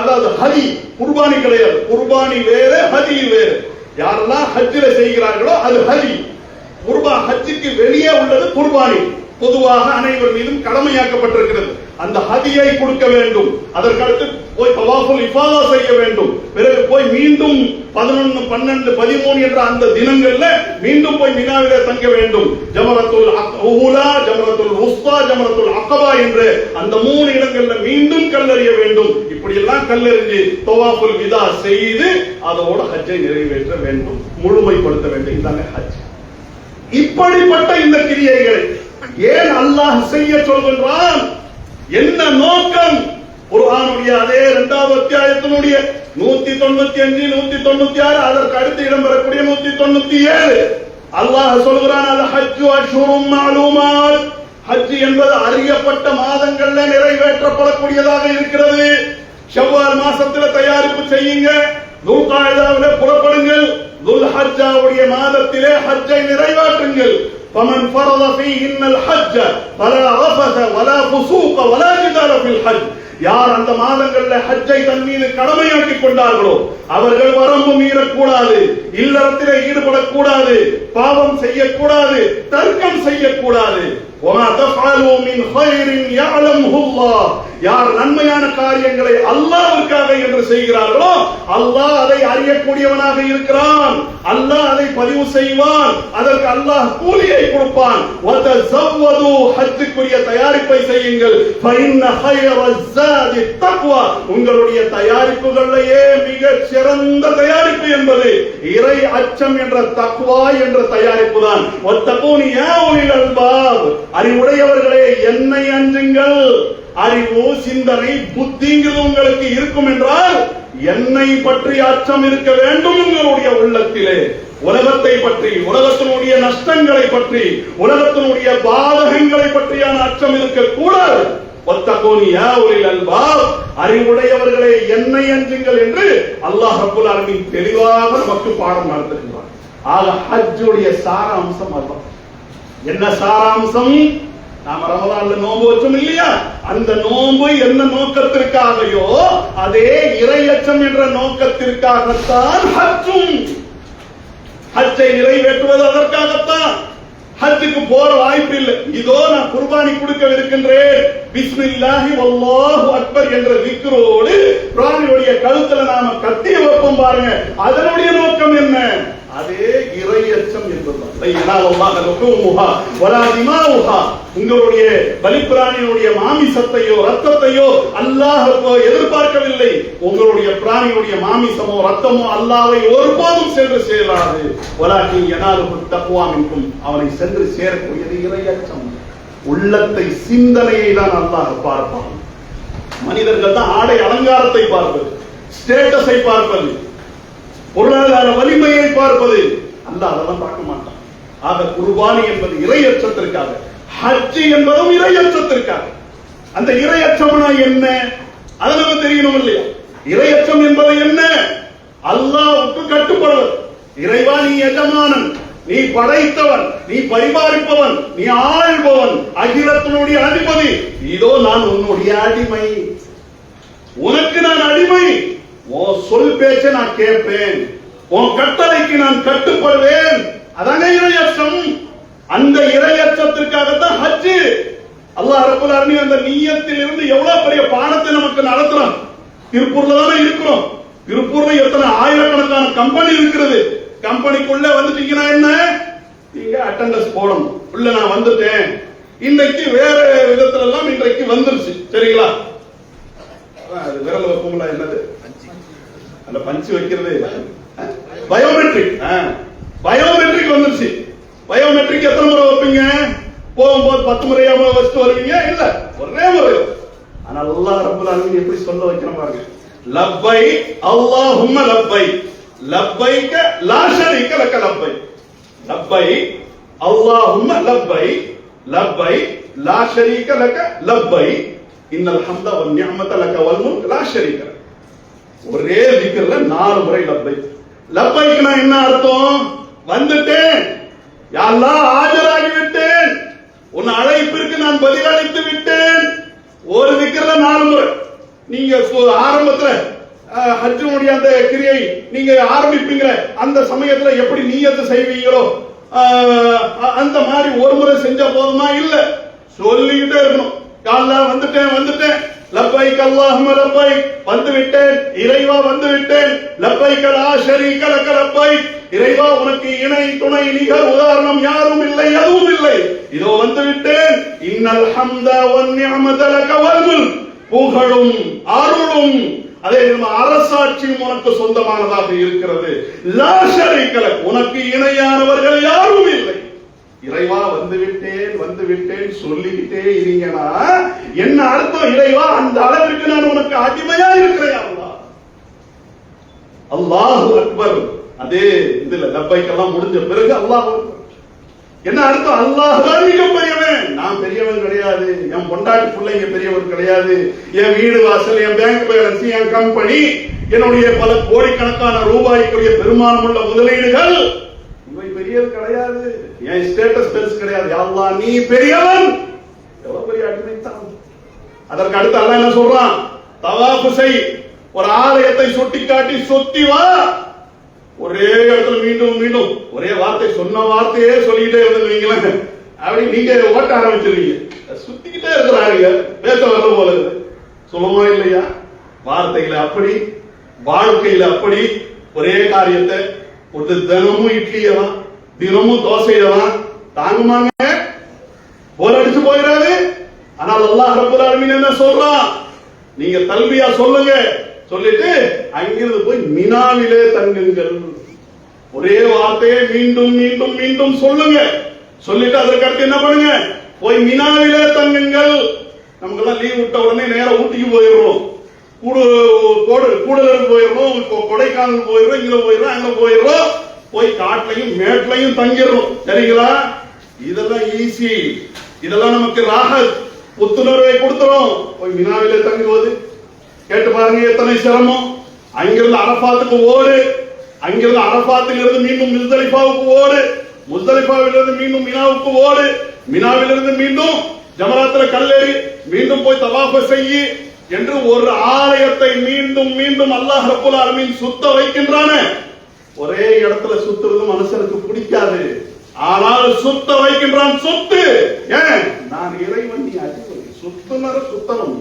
அதாவது ஹதி, குர்பானி கிடையாது. குர்பானி வேறு, ஹதி வேறு. யாரெல்லாம் ஹஜ்ஜில செய்கிறார்களோ அது ஹதி. ஹஜ்ஜுக்கு வெளியே உள்ளது குர்பானி. பொதுவாக அனைவர் மீதும் கடமையாக்கப்பட்டிருக்கிறது. அந்த ஹதியை கொடுக்க வேண்டும். அதற்கடுத்து போய் தவாஃபுல் இஃபாதா செய்ய வேண்டும். பிறகு போய் மீண்டும் 11, 12, 13 என்ற அந்த தினங்கள்ல மீண்டும் போய் மினாவிலே தங்க வேண்டும். ஜமரத்துல் ஊலா, ஜமரத்துல் உஸ்தா, ஜமரத்துல் அகபா என்று அந்த 3 இடங்கள்ல மீண்டும் கல்லெறிய வேண்டும். இப்படி எல்லாம் கல்லெறிஞ்சு தவாஃபுல் விதா செய்து அதோட ஹஜ்ஜை நிறைவேற்ற வேண்டும், முழுமைப்படுத்த வேண்டும். இதாங்க ஹஜ். இப்படிப்பட்ட இந்த கிரியைகளை ஏன் அல்லாஹ் செய்ய சொல்கின்றான்? என்ன நோக்கம்? குர்ஆனுடைய அதே 2வது அத்தியாயத்தினுடைய 195, 196, அதற்கு அடுத்து இடம்பெறக்கூடிய 197 அல்லாஹ் சொல்கிறான், அல் ஹஜ்ஜு அஷ்ஹுரும் மஅலூமாத். ஹஜ் என்பது அறியப்பட்ட மாதங்கள்ல நிறைவேற்றப்படக்கூடியதாக இருக்கிறது. ஷவ்வால் மாசத்துல தயாரிப்பு செய்யுங்க, துல்காய்தாவிலே புறப்படுங்கள், துல்ஹஜ்ஜாவுடைய மாதத்திலே ஹஜ்ஜை நிறைவேற்றுங்கள். فمن فرض فيهن الحج فلا رفث ولا فسوق ولا جدال في الحج. யார் அந்த மாதங்கள்ல ஹஜ்ஜை தன் மீது கடமையாக்கி கொண்டார்களோ அவர்கள் வரம்பு மீறக்கூடாது, இல்லறத்திலே ஈடுபடக்கூடாது, பாவம் செய்யக்கூடாது, தர்க்கம் செய்யக்கூடாது. وما تفعلوا من خير يعلمه الله. யார் நன்மையான காரியங்களை அல்லாஹ்வுக்காக என்று செய்கிறார்களோ அல்லாஹ் அதை அறியக்கூடியவனாக இருக்கிறான். அல்லாஹ் அதை பதிவு செய்வான், அதற்கு அல்லாஹ் கூலியை கொடுப்பான். வதஸவ்வது, ஹஜ்ஜுக்குரிய தயாரிப்பை செய்யுங்கள். ஃபஇன்ன ஹைரஸ்ஸாதி தக்வா. உங்களுடைய தயாரிப்புகளிலேயே மிக சிறந்த தயாரிப்பு என்பது இறை அச்சம் என்ற தக்வா என்ற தயாரிப்பு தான். வத்தகூனி யா உலில் அல்பாப். அறிவுடையவர்களே என்னை அஞ்சுங்கள். அறிவு, சிந்தனை, புத்திங்கிறது உங்களுக்கு இருக்கும் என்றால் என்னை பற்றி அச்சம் இருக்க வேண்டும் உங்களுடைய உள்ளத்திலே. உலகத்தை பற்றி, உலகத்தினுடைய நஷ்டங்களை பற்றி, உலகத்தினுடைய பாதகங்களை பற்றியான அச்சம் இருக்கக்கூடாது. வத்தகூனி யா உலில் அல்பாப். அறிவுடையவர்களே என்னை அஞ்சுங்கள் என்று அல்லாஹ் ரப்பல் ஆலமீன் தெளிவாக நமக்கு பாடம் நடத்துகிறார். ஆக ஹஜ்ஜுடைய சாராம்சம் அதுதான். என்ன சாராம்சம்? நாம ரமலான்ல நோன்பு வச்சோம் இல்லையா, அந்த நோன்பு என்ன நோக்கத்திற்காகவோ அதே இறையச்சம் என்ற நோக்கத்திற்காகத்தான் ஹஜ்ஜும். ஹஜ்ஜை நிறைவேற்றுவது அதற்காகத்தான். ஹஜ்ஜுக்கு போற வாய்ப்பு இல்லை. இதோ நான் குர்பானி கொடுக்க இருக்கின்றேன், பிஸ்மில்லாஹி வல்லாஹு அக்பர் என்ற திக்ரோடு பிராணியுடைய கழுத்துல நாம கத்திய வைப்போம் பாருங்க, அதனுடைய நோக்கம் என்ன? அதே இறையச்சம் என்பதுதான். உங்களுடைய பலிப்பிராணியுடைய மாமிசத்தையோ ரத்தத்தையோ அல்லாஹ் எதிர்பார்க்கவில்லை. உங்களுடைய பிராணியுடைய மாமிசமோ ரத்தமோ அல்லாஹ்வை ஒருபோதும் சென்று சேராது. வலாக்கின் யனாலுஹு தக்வா மின்கும். அவனை சென்று சேரக்கூடியது இறையச்சம். உள்ளத்தை, சிந்தனையை தான் அல்லாஹ் பார்ப்பான். மனிதர்கள் தான் ஆடை அலங்காரத்தை பார்ப்பது, ஸ்டேட்டஸை பார்ப்பது, பொருளாதார வலிமையை பார்ப்பது. அல்லாஹ் அதெல்லாம் பார்க்க மாட்டான். ஆக குர்பானி என்பது இறையச்சத்திற்காக, ஹஜ் என்பதும் இறையச்சத்திற்காக. அந்த இறையச்சம்னா என்ன? அது நமக்கு தெரியணும் இல்லையா? இறையச்சம் என்பது என்ன? அல்லாஹ்வுக்கு கட்டுப்படுவது. இறைவா, நீ எஜமானன், நீ படைத்தவன், நீ பரிபாலிப்பவன், நீ ஆள்பவன், அகிலத்தினுடைய அதிபதி. இதோ நான் உன்னுடைய அடிமை. உனக்கு நான் அடிமை, உன் சொல் பேச்ச நான் கேட்பேன், உன் கட்டளைக்கு நான் கட்டுப்படுவேன். அதாங்க இறையச்சம். அந்த இறையச்சத்திற்காகத்தான் ஹஜ். அல்லாஹ் ரப்பல் ஆலமீன் அந்த நிய்யத்தில் இருந்து எவ்வளவு பெரிய பாடத்தை நமக்கு நடத்துறான். திருப்பூர்ல தானே இருக்கிறோம். திருப்பூர்ல எத்தனை ஆயிரக்கணக்கான கம்பெனி இருக்கிறது. கம்பெனிக்குள்ள வந்துட்டீங்கன்னா என்ன, நீங்க அட்டெண்டன்ஸ் போடணும். உள்ள நான் வந்துட்டேன். இன்னைக்கு வேற விதத்துல எல்லாம் இன்றைக்கு வந்துருச்சு. சரிங்களா? அது விரல் வைப்போம்ல, என்னது அந்த பஞ்சு வைக்கிறது, பயோமெட்ரிக். பயோமெட்ரிக் வந்துருச்சு. பயோமெட்ரிக் எத்தனை முறை வைப்பீங்க? போகும்போது 10 முறையா வச்சுட்டு வருவீங்க? இல்ல, ஒரே முறை. ஆனா அல்லாஹ் ரப்பல் ஆலமீன் எப்படி சொல்ல வைக்கிறோம் பாருங்க. லப்பை அல்லாஹும்ம லப்பை லப்பைக லா ஷரீக லக லப்பை. லப்பை அல்லாஹும்ம லப்பை லப்பை லா ஷரீக லக லப்பை இன்னல் ஹம்த வன் நிஅமத லக வல் முல்க் லா ஷரீக. ஒரே திக்ர்ல 4 முறை லப்பை. லப்பைக்குனா என்ன அர்த்தம்? வந்துட்டேன், யா அல்லாஹ் ஆஜராகி விட்டேன், உன் அழைப்பிற்கு நான் பதிலளித்து விட்டேன். ஒரு திக்ர்ல 4 முறை. நீங்க ஆரம்பத்துல ஹஜ்ஜுடைய அந்த கிரியை நீங்க ஆரம்பிப்பீங்க, அந்த சமயத்துல எப்படி நிய்யத்து செய்வீங்களோ அந்த மாதிரி ஒரு முறை செஞ்சா போதுமா? இல்ல, சொல்லிக்கிட்டே இருக்கணும். யா அல்லாஹ் வந்துட்டேன் வந்துட்டேன், லப்பைக் அல்லாஹும்ம லப்பைக், வந்து விட்டேன் இறைவா, வந்து விட்டேன். லப்பைக லா ஷரீக லக லப்பைக், இறைவா உனக்கு இணை துணை நிகர் உதாரணம் யாரும் இல்லை, எதுவும் இல்லை. இதோ வந்து விட்டேன். இன்னல் ஹம்த வன் நிஅமத லக வல் முல்க், புகழும் அருளும் அதே அரசாட்சியும் உனக்கு சொந்தமானதாக இருக்கிறது. லா ஷரீக லக், உனக்கு இணையானவர்கள் யாரும் இல்லை. இறைவா வந்து விட்டேன் வந்து விட்டேன் சொல்லிக்கிட்டே இருங்கன்னா என்ன அர்த்தம்? இறைவா அந்த அளவிற்கு நான் உனக்கு அடிமையா இருக்கிறேன். அல்லாஹு அக்பர். அதே இதுல லப்பைக்கெல்லாம் முடிஞ்ச பிறகு அல்லாஹ் என்ன அர்த்தம்? அல்லாஹ் தான் மிக பெரியவன், நான் பெரியவன் கிடையாது, என் பொண்டாட்டி பிள்ளைங்க பெரியவர் கிடையாது, என் வீடு வாசல், என் பேங்க் பேலன்ஸ், என் கம்பெனி, என்னுடைய பல கோடிக்கணக்கான ரூபாய்க்குரிய பெருமானம் உள்ள முதலீடுகள் இவை பெரியது கிடையாது, என் ஸ்டேட்டஸ் பெருசு கிடையாது. அல்லாஹ் நீ பெரியவன். எவ்வளவு பெரிய அடிமைத்தான். அதற்கு அடுத்து அல்லாஹ் என்ன சொல்றான்? தவாஃப் செய், ஒரு ஆலயத்தை சுட்டி காட்டி சுத்தி வா. ஒரே இடத்துல மீண்டும் மீண்டும் ஒரே வார்த்தை, சொன்ன வார்த்தையே சொல்லிக்கிட்டே இருந்தீங்களே, அப்படி நீங்க ஓட்ட ஆரம்பிச்சிருவீங்க. சுத்திக்கிட்டே இருக்கிறாங்க, பேச வர போல சொல்லுமா இல்லையா? வார்த்தையில அப்படி, வாழ்க்கையில அப்படி. ஒரே காரியத்தை ஒரு தினமும் இட்லியதான், தினமும் தோசையதான் தாங்குமாங்க, போர் அடிச்சு போயிடாது. ஆனால் அல்லாஹ் ரப்பல் ஆலமீன் என்ன சொல்றான்? நீங்க தல்பியா சொல்லுங்க, சொல்லிட்டு அங்கிருந்து போய் மினாவிலே தங்குங்கள். ஒரே வார்த்தையை மீண்டும் மீண்டும் மீண்டும் சொல்லுங்க. சொல்லிட்டு அதற்கு அடுத்து என்ன பண்ணுங்க? போய் மினாவிலே தங்குங்கள். நமக்கெல்லாம் லீவ் விட்ட உடனே நேரம் ஊட்டிக்கு போயிடுறோம், கூடலூருக்கு போயிடுறோம், கொடைக்கானல் போயிடுறோம், இங்க போயிடுறோம், அங்க போயிடுறோம், போய் காட்டுலையும் மேட்லையும் தங்கிடுறோம். சரிங்களா? இதெல்லாம் ஈஸி, இதெல்லாம் நமக்கு ராஹத், புத்துணர்வை கொடுத்துரும். போய் மினாவிலே தங்குவது கேட்டு பாருங்க எத்தனை சிரமம். அங்கிருந்து அரபாத்துக்கு ஓடு, அங்கிருந்து அரபாத்தில் இருந்து மீண்டும் முஸ்தலிஃபாவுக்கு ஓடு, முஸ்தலிஃபாவிலிருந்து மீண்டும் மினாவுக்கு ஓடு, மினாவிலிருந்து மீண்டும் ஜமராத்துல கல்லேறி மீண்டும் போய் தவாஃப் செய்யி என்று ஒரு ஆலயத்தை மீண்டும் மீண்டும் அல்லாஹ் ரப்பல் ஆலமீன் சுத்த வைக்கின்றான. ஒரே இடத்துல சுத்துறது மனுஷனுக்கு பிடிக்காது, ஆனால் சுத்த வைக்கின்றான். சொத்து ஏன்? நான் இறைவன், நீ அடிமை, சுத்துனர சுத்தணும்.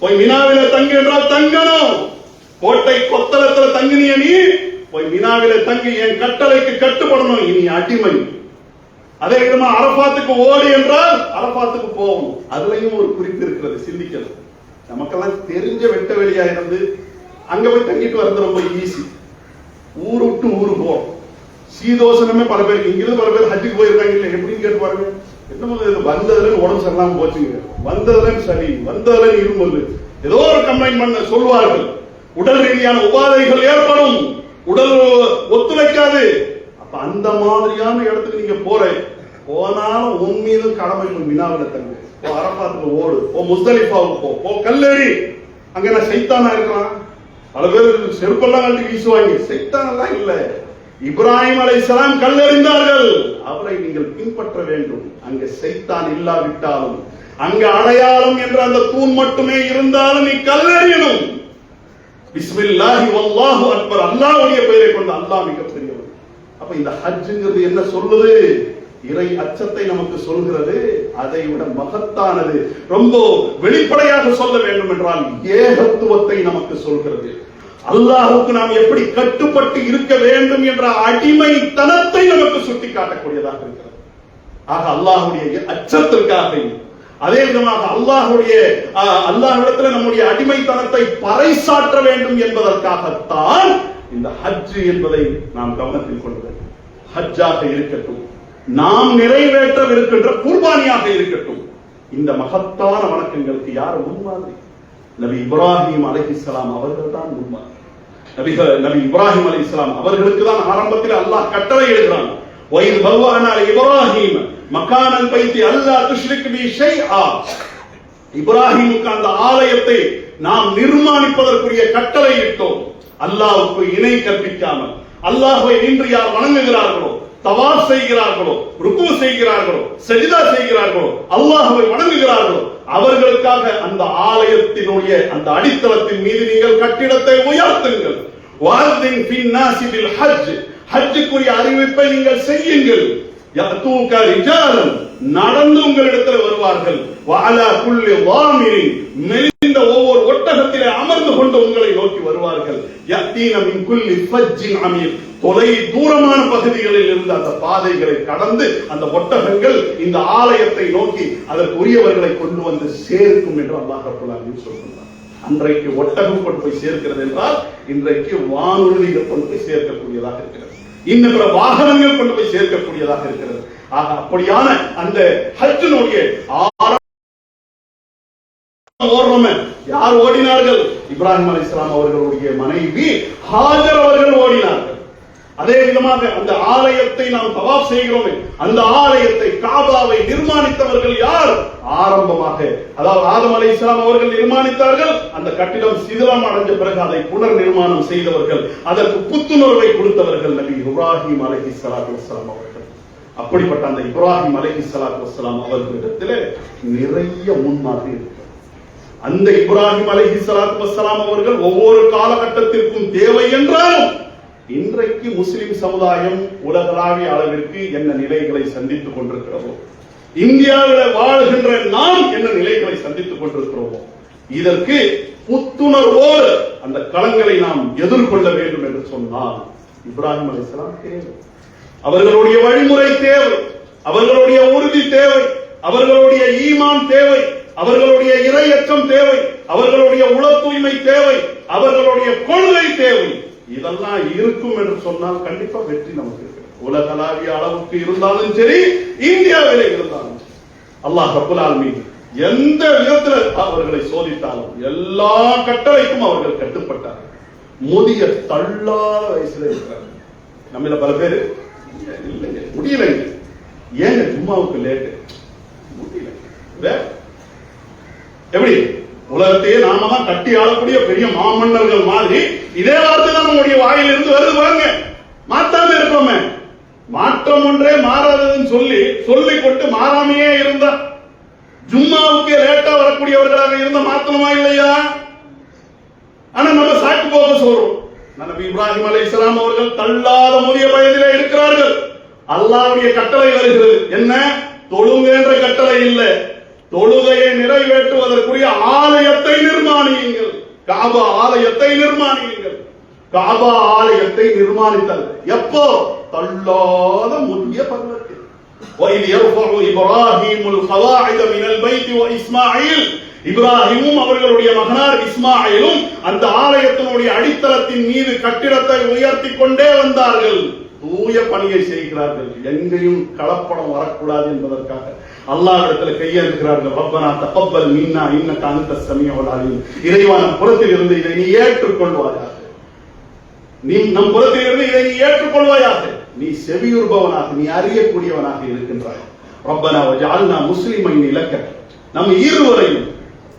போய் மினாவில தங்கு என்றால் தங்கணும். கோட்டை கொத்தளத்துல தங்கினிய நீ போய் மினாவில தங்கி என் கட்டளைக்கு கட்டுப்படணும். இனி அடிமை. அதே விதமா அரபாத்துக்கு ஓடி என்றால் அரபாத்துக்கு போகணும். அதுலயும் ஒரு குறிப்பு இருக்கிறது, சிந்திக்கணும். நமக்கெல்லாம் தெரிஞ்ச வெட்ட வெளியா இருந்து அங்க போய் தங்கிட்டு வர்றது ரொம்ப ஈஸி. ஊரு விட்டு ஊரு போறோம். சீதோசனமே பல பேர், இங்கிருந்து பல பேர் ஹஜ்ஜுக்கு போயிருக்காங்க. இல்ல எப்படின்னு கேட்டு பாருங்க. என்ன வந்ததுல உடம்பு சரியில்லாம போச்சுங்க, வந்ததுல சளி, வந்ததுல இருமல், ஏதோ ஒரு கம்ப்ளைண்ட் பண்ண சொல்வார்கள். உடல் ரீதியான உபாதைகள் ஏற்படும், உடல் ஒத்துழைக்காது. அப்ப அந்த மாதிரியான இடத்துக்கு நீங்க போனாலும் உன் மீதும் கடமை. மினாவில தங்கு, அரபாத்துக்கு ஓடு, முஸ்தலிஃபாவுக்கு போ, கல்லேறி. அங்க என்ன சைத்தானா இருக்கலாம்? பல பேர் செருப்பெல்லாம் கட்டி வீசுவாங்க. சைத்தான் எல்லாம் இல்ல. இப்ராஹிம் அலைஹிஸ்ஸலாம் கல்லெறிந்தார்கள், அவரை நீங்கள் பின்பற்ற வேண்டும். அங்க சைத்தான் இல்லாவிட்டாலும் அங்க அடையாளம் என்ற அந்த தூண் மட்டுமே இருந்தாலும் நீ கல்லெறியணும். பிஸ்மில்லாஹி வல்லாஹு அக்பர், அல்லாஹ்வுடைய பெயரை கொண்டு அல்லாஹ் மிகப்பெரியவர். அப்ப இந்த ஹஜ்ங்கிறது என்ன சொல்லுது? இறை அச்சத்தை நமக்கு சொல்கிறது. அதை விட மகத்தானது, ரொம்ப வெளிப்படையாக சொல்ல வேண்டும் என்றால் ஏகத்துவத்தை நமக்கு சொல்கிறது. அல்லாஹ்வுக்கு நாம் எப்படி கட்டுப்பட்டு இருக்க வேண்டும் என்ற அடிமைத்தனத்தை நமக்கு சுட்டிக்காட்டக்கூடியதாக இருக்கிறது. ஆக அல்லாஹ்வுடைய அச்சத்திற்காக, அதே விதமாக அல்லாஹ்விடத்தில் நம்முடைய அடிமைத்தனத்தை பறைசாற்ற வேண்டும் என்பதற்காகத்தான் இந்த ஹஜ் என்பதை நாம் கவனத்தில் கொள்ள வேண்டும். ஹஜ்ஜாக இருக்கட்டும், நாம் நிறைவேற்றவிருக்கின்ற குர்பானியாக இருக்கட்டும், இந்த மகத்தான வணக்கங்களுக்கு யார் முன்மாதிரி? நபி இப்ராஹிம் அலைஹிஸ்ஸலாம் அவர்கள் தான் முன்மாதிரி. நபி இப்ராஹிம் அலைஹிஸ்ஸலாம் அவர்களுக்கு தான் ஆரம்பத்தில் அல்லாஹ் கட்டளை இடுகிறான். وَإِذْ بَوَّأْنَا لِإِبْرَاهِيمَ مَكَانَ الْبَيْتِ أَلَّا تُشْرِكْ بِي شَيْئًا. இப்ராஹிமுக்கு அந்த ஆலயத்தை நாம் நிர்மாணிப்பதற்குரிய கட்டளை இட்டோம். அல்லாஹ்வுக்கு இணை கற்பிக்காமல், அல்லாஹ்வை நின்று யார் வணங்குகிறார்களோ, தவாஃப் செய்கிறார்களோ, ருக்கு செய்கிறார்களோ, சஜிதா செய்கிறார்களோ, அல்லாஹ்வை வணங்குகிறார்களோ, அவர்களுக்காக அந்த ஆலயத்தினுடைய அந்த அடித்தளத்தின் மீது நீங்கள் கட்டிடத்தை உயர்த்துங்கள். வாதின் ஃபின் நாஸி பில் ஹஜ், ஹஜ்ஜுக்குரிய அறிவிப்பை நீங்கள் செய்யுங்கள். யஅதூக ரிஜாலன், நடந்து உங்களிடத்தில் வருவார்கள். வஅலா குல்லி வாமிரின், மெலிந்த ஒவ்வொரு ஒட்டகத்திலே அமர்ந்து கொண்டு உங்களை நோக்கி வருவார்கள். யத்தீன மின் குல்லி ஃபஜ்ஜின் அமீர், தொலை தூரமான பகுதிகளில் இருந்து அந்த பாதைகளை கடந்து அந்த ஒட்டகங்கள் இந்த ஆலயத்தை நோக்கி அதற்குரியவர்களை கொண்டு வந்து சேர்க்கும் என்று அல்லாஹ் ரப்பல் ஆலமீன் சொல்கிறார். அன்றைக்கு ஒட்டகம் கொண்டு போய் சேர்க்கிறது என்றால் இன்றைக்கு வானூர்திகள் கொண்டு போய் சேர்க்கக்கூடியதாக இருக்கிறது, இன்னும் பிற வாகனங்கள் கொண்டு போய் சேர்க்கக்கூடியதாக இருக்கிறது. ஆக அப்படியான அந்த ஹஜ்ஜினுடைய யார் ஓடினார்கள்? இப்ராஹிம் அலைஹிஸ்ஸலாம் அவர்களுடைய மனைவி ஹாஜர் அவர்கள் ஓடினார்கள். அதே விதமாக அந்த ஆலயத்தை நாம் தவாஃப் செய்கிறோமே, அந்த ஆலயத்தை காபாவை நிர்மாணித்தவர்கள் யார்? ஆரம்பமாக அதாவது ஆதம் அலைஹிஸ்ஸலாம் அவர்கள் நிர்மாணித்தார்கள். அந்த கட்டிடம் சிதிலம் அடைஞ்ச பிறகு அதை புனர் நிர்மாணம் செய்தவர்கள், அதற்கு புத்துணர்வை கொடுத்தவர்கள் நபி இப்ராஹிம் அலைஹிஸ்ஸலாத்து வஸ்ஸலாம் அவர்கள். அப்படிப்பட்ட அந்த இப்ராஹிம் அலைஹிஸ்ஸலாத்து வஸ்ஸலாம் அவர்களிடத்தில் நிறைய முன்மாதிரி இருக்கிறது. அந்த இப்ராஹிம் அலைஹிஸ்ஸலாத்து வஸ்ஸலாம் அவர்கள் ஒவ்வொரு காலகட்டத்திற்கும் தேவை என்றாலும் இன்றைக்கு முஸ்லிம் சமுதாயம் உலகளாவிய அளவிற்கு என்ன நிலைகளை சந்தித்துக் கொண்டிருக்கிறோமோ, இந்தியாவில் வாழ்கின்ற நாம் என்ன நிலைகளை சந்தித்துக் கொண்டிருக்கிறோமோ, இதற்கு புத்துணர்வோடு அந்த களங்களை நாம் எதிர்கொள்ள வேண்டும் என்று சொன்னால் இப்ராஹிம் அலைஹிஸ்ஸலாம் தேவை, அவர்களுடைய வழிமுறை தேவை, அவர்களுடைய உறுதி தேவை, அவர்களுடைய ஈமான் தேவை, அவர்களுடைய இறையச்சம் தேவை, அவர்களுடைய உள தூய்மை தேவை, அவர்களுடைய கொள்கை தேவை. இதெல்லாம் இருக்கும் என்று சொன்னால் கண்டிப்பா வெற்றி நமக்கு இருக்கு. உலகளாவிய அளவுக்கு இருந்தாலும் சரி, இந்தியாவிலே இருந்தாலும் அல்லாஹ் ரப்பல் ஆலமீன் எந்த விதத்தில் அவர்களை சோதித்தாலும் எல்லா கட்டளைக்கும் அவர்கள் கட்டுப்பட்டார்கள். முதிய தள்ளாத வயசுல இருக்கிறார்கள். நம்மள பல பேர் இல்லைங்க, முடியலைங்க, ஏங்க ஜும்மாவுக்கு லேட்டு, முடியல. எப்படி உலகத்தையே நாம தான் கட்டி ஆளக்கூடிய பெரிய மாமன்னர்கள் மாதிரி இதே வார்த்தை தான் நம்முடைய வாயிலிருந்து வருது பாருங்க. மாத்தாம இருப்போமே, மாற்றம் ஒன்றே மாறாததுன்னு சொல்லிக் கொண்டு மாறாமையே இருந்தா, ஜும்மாவுக்கு லேட்டா வரக்கூடியவர்களாக இருந்த மாத்தணுமா இல்லையா? ஆனா நம்ம சாக்கு போக சொல்றோம். நபி இப்ராஹிம் அலைஹிஸ்ஸலாம் அவர்கள் தள்ளாத முதிய வயதிலே இருக்கிறார்கள். அல்லாஹ்வுடைய கட்டளை வருகிறது. என்ன? தொழுங்க என்ற கட்டளை இல்லை, தொழுகையை நிறைவேற்றுவதற்குரிய ஆலயத்தை நிர்மாணியுங்கள், காபா ஆலயத்தை நிர்மாணியுங்கள். காபா ஆலயத்தை நிர்மாணித்தல் எப்போ? தள்ளாத முதிய பருவத்தில். وَإِذْ يَرْفَعُ إِبْرَاهِيمُ الْقَوَاعِدَ مِنَ الْبَيْتِ وَإِسْمَاعِيلُ, இப்ராஹிமும் அவர்களுடைய மகனார் இஸ்மாயிலும் அந்த ஆலயத்தினுடைய அடித்தளத்தின் மீது கட்டிடத்தை உயர்த்தி கொண்டே வந்தார்கள். தூய பணியை செய்கிறார்கள், எங்கேயும் கலப்படம் வரக்கூடாது என்பதற்காக அல்லாஹ்விடத்தில் கையேந்துகிறார்கள். ரப்பனா தகப்பல் மின்னா இன்னக அன்தஸ் ஸமீஉல் அலீம், இறைவா நம் புறத்தில் இருந்து இதை நீ ஏற்றுக்கொள்வாயாக, நீ நம் புறத்தில் இருந்து இதை நீ ஏற்றுக்கொள்வாயாக, நீ செவியுறுபவனாக, நீ அறியக்கூடியவனாக இருக்கின்றாய். ரப்பனா வஜஅல்னா முஸ்லிமைன் லக, நம் இருவரையும்,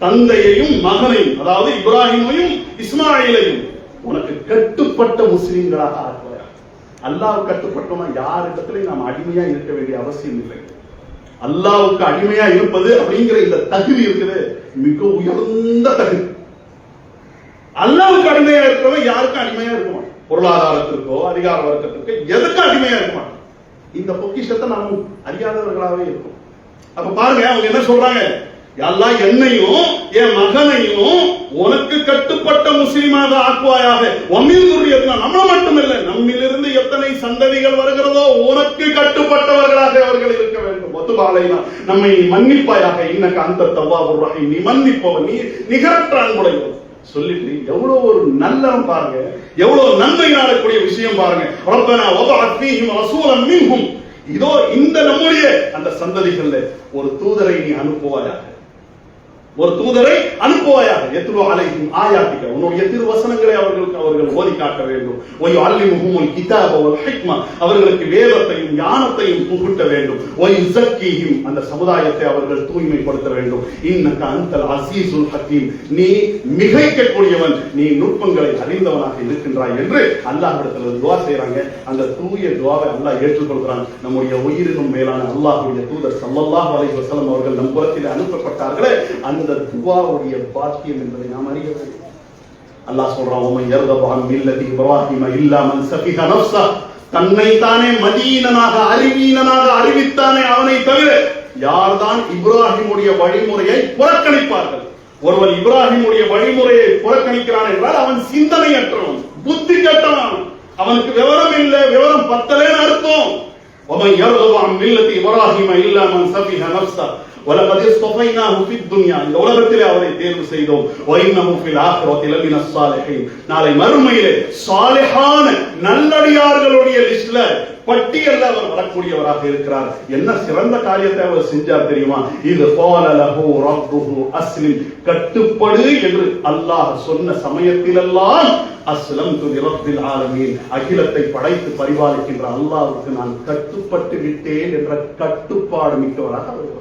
தந்தையையும் மகனையும், அதாவது இப்ராஹிமையும் இஸ்மாயிலையும் உனக்கு கட்டுப்பட்ட முஸ்லிம்களாக ஆக்குவாயாக. அல்லாஹ் கட்டுப்பட்டோம்னா யாரிடத்திலே நாம் அடிமையா இருக்க வேண்டிய அவசியம் இல்லை. அல்லாஹ்வுக்கு அடிமையா இருப்பது அப்படிங்கிற இந்த தகுதி இருக்குது, மிக உயர்ந்த தகுதி. அல்லாஹ்வுக்கு அடிமையா இருக்கிறவன் யாருக்கும் அடிமையா இருக்க மாட்டான். பொருளாதாரத்திற்கோ அதிகார வர்க்கத்திற்கோ எதுக்கும் அடிமையா இருக்க மாட்டான். இந்த பொக்கிஷத்தை நாம் அறியாதவர்களாகவே இருக்கும். அப்ப பாருங்க, அவங்க என்ன சொல்றாங்க, அல்லாஹ் என்னையும் என் மகனையும் உனக்கு கட்டுப்பட்ட முஸ்லிமாக ஆக்குவாயாக. நம்மள மட்டுமில்லை, நம்மிலிருந்து எத்தனை சந்ததிகள் வருகிறதோ உனக்கு கட்டுப்பட்டவர்களாக அவர்கள் இருக்க வேண்டும். ஒத்துபாலைனா நம்மை மன்னிப்பாயாக, இன்னக அந்த தவ்வாபுர் ரஹீம், நீ மன்னிப்பவன், நீ நிகரற்ற அன்புடையவன் சொல்லிட்டு எவ்வளவு ஒரு நல்லம் பாருங்க, எவ்வளவு நன்மை நாடக்கூடிய விஷயம் பாருங்க. ரப்பனா வபஅத் ஃபீஹிம் ரசூலன் மின்ஹும், இதோ இந்த நம்முடைய அந்த சந்ததிகள்ல ஒரு தூதரை நீ அனுப்புவாயாக, ஒரு தூதரை அனுப்புவாயாக. எத்லு அலைஹிம் ஆயாத்திக, உன்னுடைய திருவசனங்களை அவர்கள் ஓதி காட்ட வேண்டும். ஒய் அல்லிமுஹுமுல் கிதாப வல் ஹிக்மா, அவர்களுக்கு வேதத்தையும் ஞானத்தையும் புகட்ட வேண்டும். ஒய் ஸக்கீஹிம், அந்த சமுதாயத்தை அவர்கள் தூய்மைப்படுத்த வேண்டும். இன்னக அன்தல் அஸீஸுல் ஹக்கீம், நீ மிகைக்கக்கூடியவன், நீ நுட்பங்களை அறிந்தவனாக இருக்கின்றாய் என்று அல்லாஹ்விடத்தில் துஆ செய்றாங்க. அந்த தூய துஆவை அல்லாஹ் ஏற்றுக்கொள்கிறான். நம்முடைய உயிரினும் மேலான அல்லாஹ்வுடைய தூதர் ஸல்லல்லாஹு அலைஹி வஸல்லம் அவர்கள் நம் புறத்தில் அனுப்பப்பட்டார்களே, அந்த துஆவுடைய பாக்கியம் என்பதை நாம் அறிய வேண்டும். அல்லாஹ் சொல்றான், வமன் யர்கபு அன் மில்லதி இப்ராஹீம இல்லா மன் ஸஃபிஹ நஃப்ஸஹ, தன்னை தானே மதீனனாக அறிவீனனாக அறிவித்தானே அவனை தவிர யார்தான் இப்ராஹிமுடைய வழிமுறையை புறக்கணிப்பார்கள். ஒருவன் இப்ராஹிமுடைய வழிமுறையை புறக்கணிக்கிறான் என்றால் அவன் சிந்தனையற்றவன், புத்தி கெட்டவன், அவனுக்கு விவரம் இல்லை, விவரம் பத்தலேன்னு அர்த்தம். வமன் யர்கபு அன் மில்லதி இப்ராஹீம இல்லா மன் ஸஃபிஹ நஃப்ஸஹ வலகத் இஸ்தஃபைனாஹு ஃபித் துன்யா, இந்த உலகத்திலே அவரை தேர்வு செய்தோம். வஇன்னஹு ஃபில் ஆখিরাতি லமினஸ் ஸாலிஹீன், நாளை மறுமையிலே சாலிஹான நல்லடியார்களுடைய லிஸ்ட்ல பட்டியல்ல அவர் வரக்கூடியவராக இருக்கிறார். என்ன சிறந்த காரியத்தை அவர் செஞ்சார் தெரியுமா? இது قال له ربه اسلم, கட்டுப்படு என்று அல்லாஹ் சொன்ன சமயத்திலெல்லாம் அஸ்லம்து லிரப்பில் ஆலமீன், அகிலத்தை படைத்து பரிபாலிக்கின்ற அல்லாஹ்வுக்கு நான் கட்டுப்பட்டு விட்டேன் என்ற கட்டுப்பாடு மிக்கவராக அவர் இருக்கிறார்.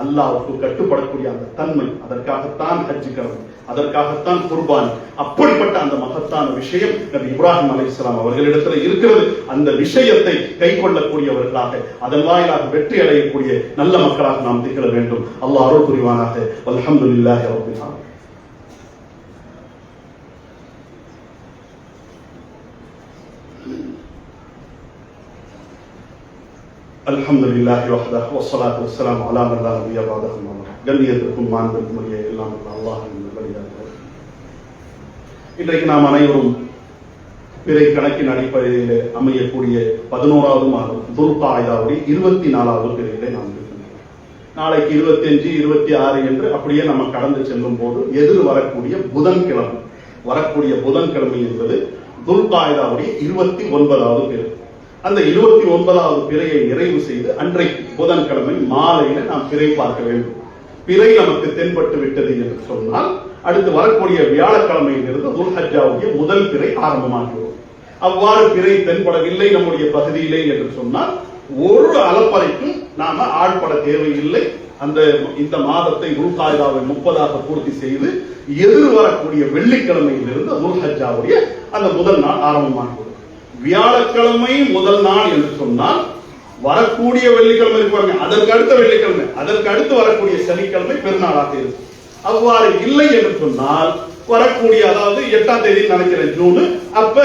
அல்லாஹ்வுக்கு கட்டுப்படக்கூடிய அந்த தன்மை, அதற்காகத்தான் ஹஜ்ஜுக்கிறது, அதற்காகத்தான் குர்பான். அப்படிப்பட்ட அந்த மகத்தான விஷயம் நபி இப்ராஹிம் அலைஹிஸ்ஸலாம் அவர்களிடத்தில் இருக்கிறது. அந்த விஷயத்தை கை கொள்ளக்கூடியவர்களாக, அதன் வாயிலாக வெற்றி அடையக்கூடிய நல்ல மக்களாக நாம் திகழ வேண்டும். அல்லாஹ் அருள் புரிவானாக. அல்ஹம்துலில்லாஹி ரப்பில் ஆலமீன். அல்ஹம்துலில்லாஹி வஹ்தஹு வஸ்ஸலாத்து வஸ்ஸலாமு அலா மன் லா நபிய்ய பஅதஹு. கண்ணியத்திற்கும் மாண்புக்குரிய எல்லாம் அல்லாஹ்வின் நல்லடியார்களே, இன்றைக்கு நாம் அனைவரும் பிறை கணக்கின் அடிப்படையில் அமையக்கூடிய 11வது மாதம் துல்காய்தாவுடைய 24வது பிறையிலே நாம் இருக்கின்றோம். நாளைக்கு 25, 26 என்று அப்படியே நம்ம கடந்து செல்லும் போது எதிர் வரக்கூடிய புதன்கிழமை, வரக்கூடிய புதன்கிழமை என்பது துல்காய்தாவுடைய 29வது பிறை. அந்த 29வது பிறையை நிறைவு செய்து அன்றைக்கு புதன்கிழமை மாலையில நாம் பிறை பார்க்க வேண்டும். பிறை நமக்கு தென்பட்டு விட்டது என்று சொன்னால் அடுத்து வரக்கூடிய வியாழக்கிழமையிலிருந்து துல்ஹஜ்ஜாவுடைய முதல் பிறை ஆரம்பமாகிறது. அவ்வாறு பிறை தென்படவில்லை நம்முடைய பகுதியிலே என்று சொன்னால் ஒரு அளப்பறைக்கும் நாம ஆட்பட தேவையில்லை. இந்த மாதத்தை துல்காய்தாவை 30ஆக பூர்த்தி செய்து எதிர் வரக்கூடிய வெள்ளிக்கிழமையிலிருந்து துல்ஹஜ்ஜாவுடைய அந்த முதல் நாள் ஆரம்பமாகிறது. வியாழக்கிழமை முதல் நாள் என்று சொன்னால் வரக்கூடிய வெள்ளிக்கிழமை இருப்பாங்க, அதற்கு அடுத்த வெள்ளிக்கிழமை, அதற்கு அடுத்து வரக்கூடிய சனிக்கிழமை பெருநாளாக இருக்கும். அவ்வாறு இல்லை என்று சொன்னால் வரக்கூடிய, அதாவது 8ஆம் தேதி நினைக்கிறேன் ஜூன், அப்ப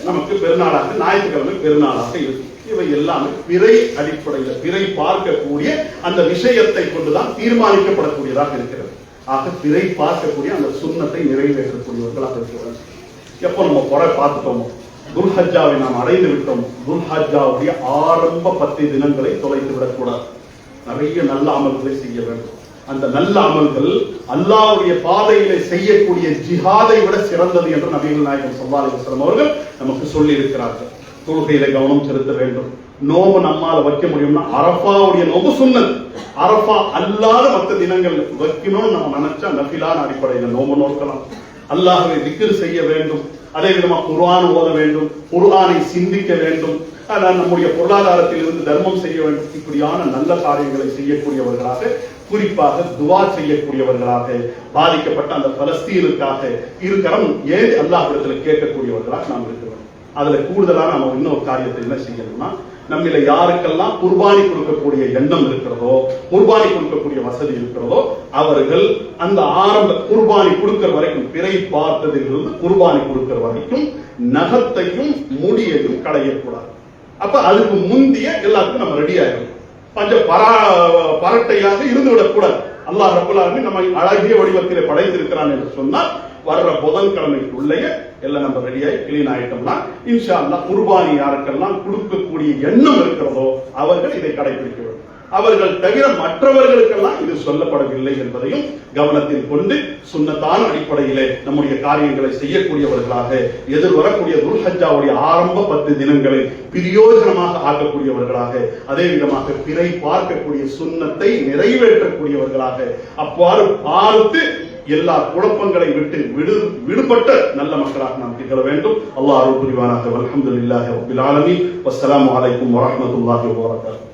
நமக்கு பெருநாளாக ஞாயிற்றுக்கிழமை பெருநாளாக இருக்கும். இவை எல்லாமே பிறை அடிப்படையில் பிறை பார்க்கக்கூடிய அந்த விஷயத்தை கொண்டுதான் தீர்மானிக்கப்படக்கூடியதாக இருக்கிறது. ஆக பிறை பார்க்கக்கூடிய அந்த சுன்னத்தை நிறைவேற்றக்கூடியவர்களாக இருக்கிறது. எப்போ நம்ம பிறை பார்த்துட்டோமோ, துல்ஹஜ்ஜாவை நாம் அடைந்து விட்டோம், துல்ஹஜ்ஜாவுடைய ஆரம்ப 10 தினங்களை தொலைத்து விடக்கூடாது. நிறைய நல்ல அமல்களை செய்ய வேண்டும். அந்த நல்ல அமல்கள் அல்லாஹ்வுடைய பாதையிலே செய்யக்கூடிய ஜிஹாதை விட சிறந்தது என்று நபிகள் நாயகம் ஸல்லல்லாஹு அலைஹி வஸல்லம் அவர்கள் நமக்கு சொல்லி இருக்கிறார்கள். தொழுகையில கவனம் செலுத்த வேண்டும். நோம்பு நம்மால வைக்க முடியும்னா அரஃபாவுடைய நோம்பு சுன்னத், அரஃபா அல்லாத மற்ற தினங்கள் வைக்கணும்னு நம்ம நினைச்சா நஃபிலான அடிப்படையில் நோம்பு நோக்கலாம். அல்லாஹ்வை திக்ர் செய்ய வேண்டும். அதே விதமா குர்ஆன் ஓத வேண்டும், குர்ஆனை சிந்திக்க வேண்டும், நம்முடைய பொருளாதாரத்தில் இருந்து தர்மம் செய்ய வேண்டும். இப்படியான நல்ல காரியங்களை செய்யக்கூடியவர்களாக, குறிப்பாக துவா செய்யக்கூடியவர்களாக, பாதிக்கப்பட்ட அந்த பலஸ்தீனுக்காக இருக்கரம் ஏன் அல்லாஹ்விடத்தில் கேட்கக்கூடியவர்களாக நாம் இருக்கிறோம். அதுல கூடுதலாக நம்ம இன்னொரு காரியத்தை என்ன செய்யணும்னா, நம்மில யாருக்கெல்லாம் குர்பானி கொடுக்கக்கூடிய எண்ணம் இருக்கிறதோ, குர்பானி கொடுக்கக்கூடிய வசதி இருக்கிறதோ, அவர்கள் அந்த ஆரம்ப குர்பானி கொடுக்கிற வரைக்கும், பிறை பார்த்ததிலிருந்து குர்பானி கொடுக்கிற வரைக்கும் நகத்தையும் முடியையும் களையக்கூடாது. அப்ப அதுக்கு முந்திய எல்லாத்துக்கும் நம்ம ரெடி ஆயிடும். கொஞ்சம் பரட்டையாக இருந்து விடக்கூடாது. அல்லாஹ் ரப்பல் ஆலமீன் நம்மை அழகிய வடிவத்திலே படைத்திருக்கிறான் என்று சொன்னால் வர்ற புதன்கிழமைக்குள்ளேயே எல்லாம் நம்ம ரெடியாகி கிளீன் ஆயிட்டோம்னா இன்ஷா அல்லாஹ் குர்பானி யாருக்கெல்லாம் கொடுக்கக்கூடிய எண்ணம் இருக்கிறதோ அவர்கள் இதை கடைபிடிக்க வேண்டும். அவர்கள் தவிர மற்றவர்களுக்கெல்லாம் இது சொல்லப்படவில்லை என்பதையும் கவனத்தில் கொண்டு சுன்னத்தான அடிப்படையிலே நம்முடைய காரியங்களை செய்யக்கூடியவர்களாக எதிர்வரக்கூடிய துல்ஹஜ்ஜாவுடைய ஆரம்ப 10 தினங்களை பிரயோஜனமாக ஆக்கக்கூடியவர்களாக, அதே விதமாக பிறை பார்க்கக்கூடிய சுன்னத்தை நிறைவேற்றக்கூடியவர்களாக, அவ்வாறு பார்த்து எல்லா குழப்பங்களை விட்டு விடுபட்ட நல்ல மக்களாக நாம் திகழ வேண்டும். அல்லாஹ் அருள் புரிவானாக. வல்ஹம்துலில்லாஹி ரப்பில் ஆலமீன். வஸ்ஸலாமு அலைக்கும் வரஹ்மத்துல்லாஹி வபரகாத்துஹு.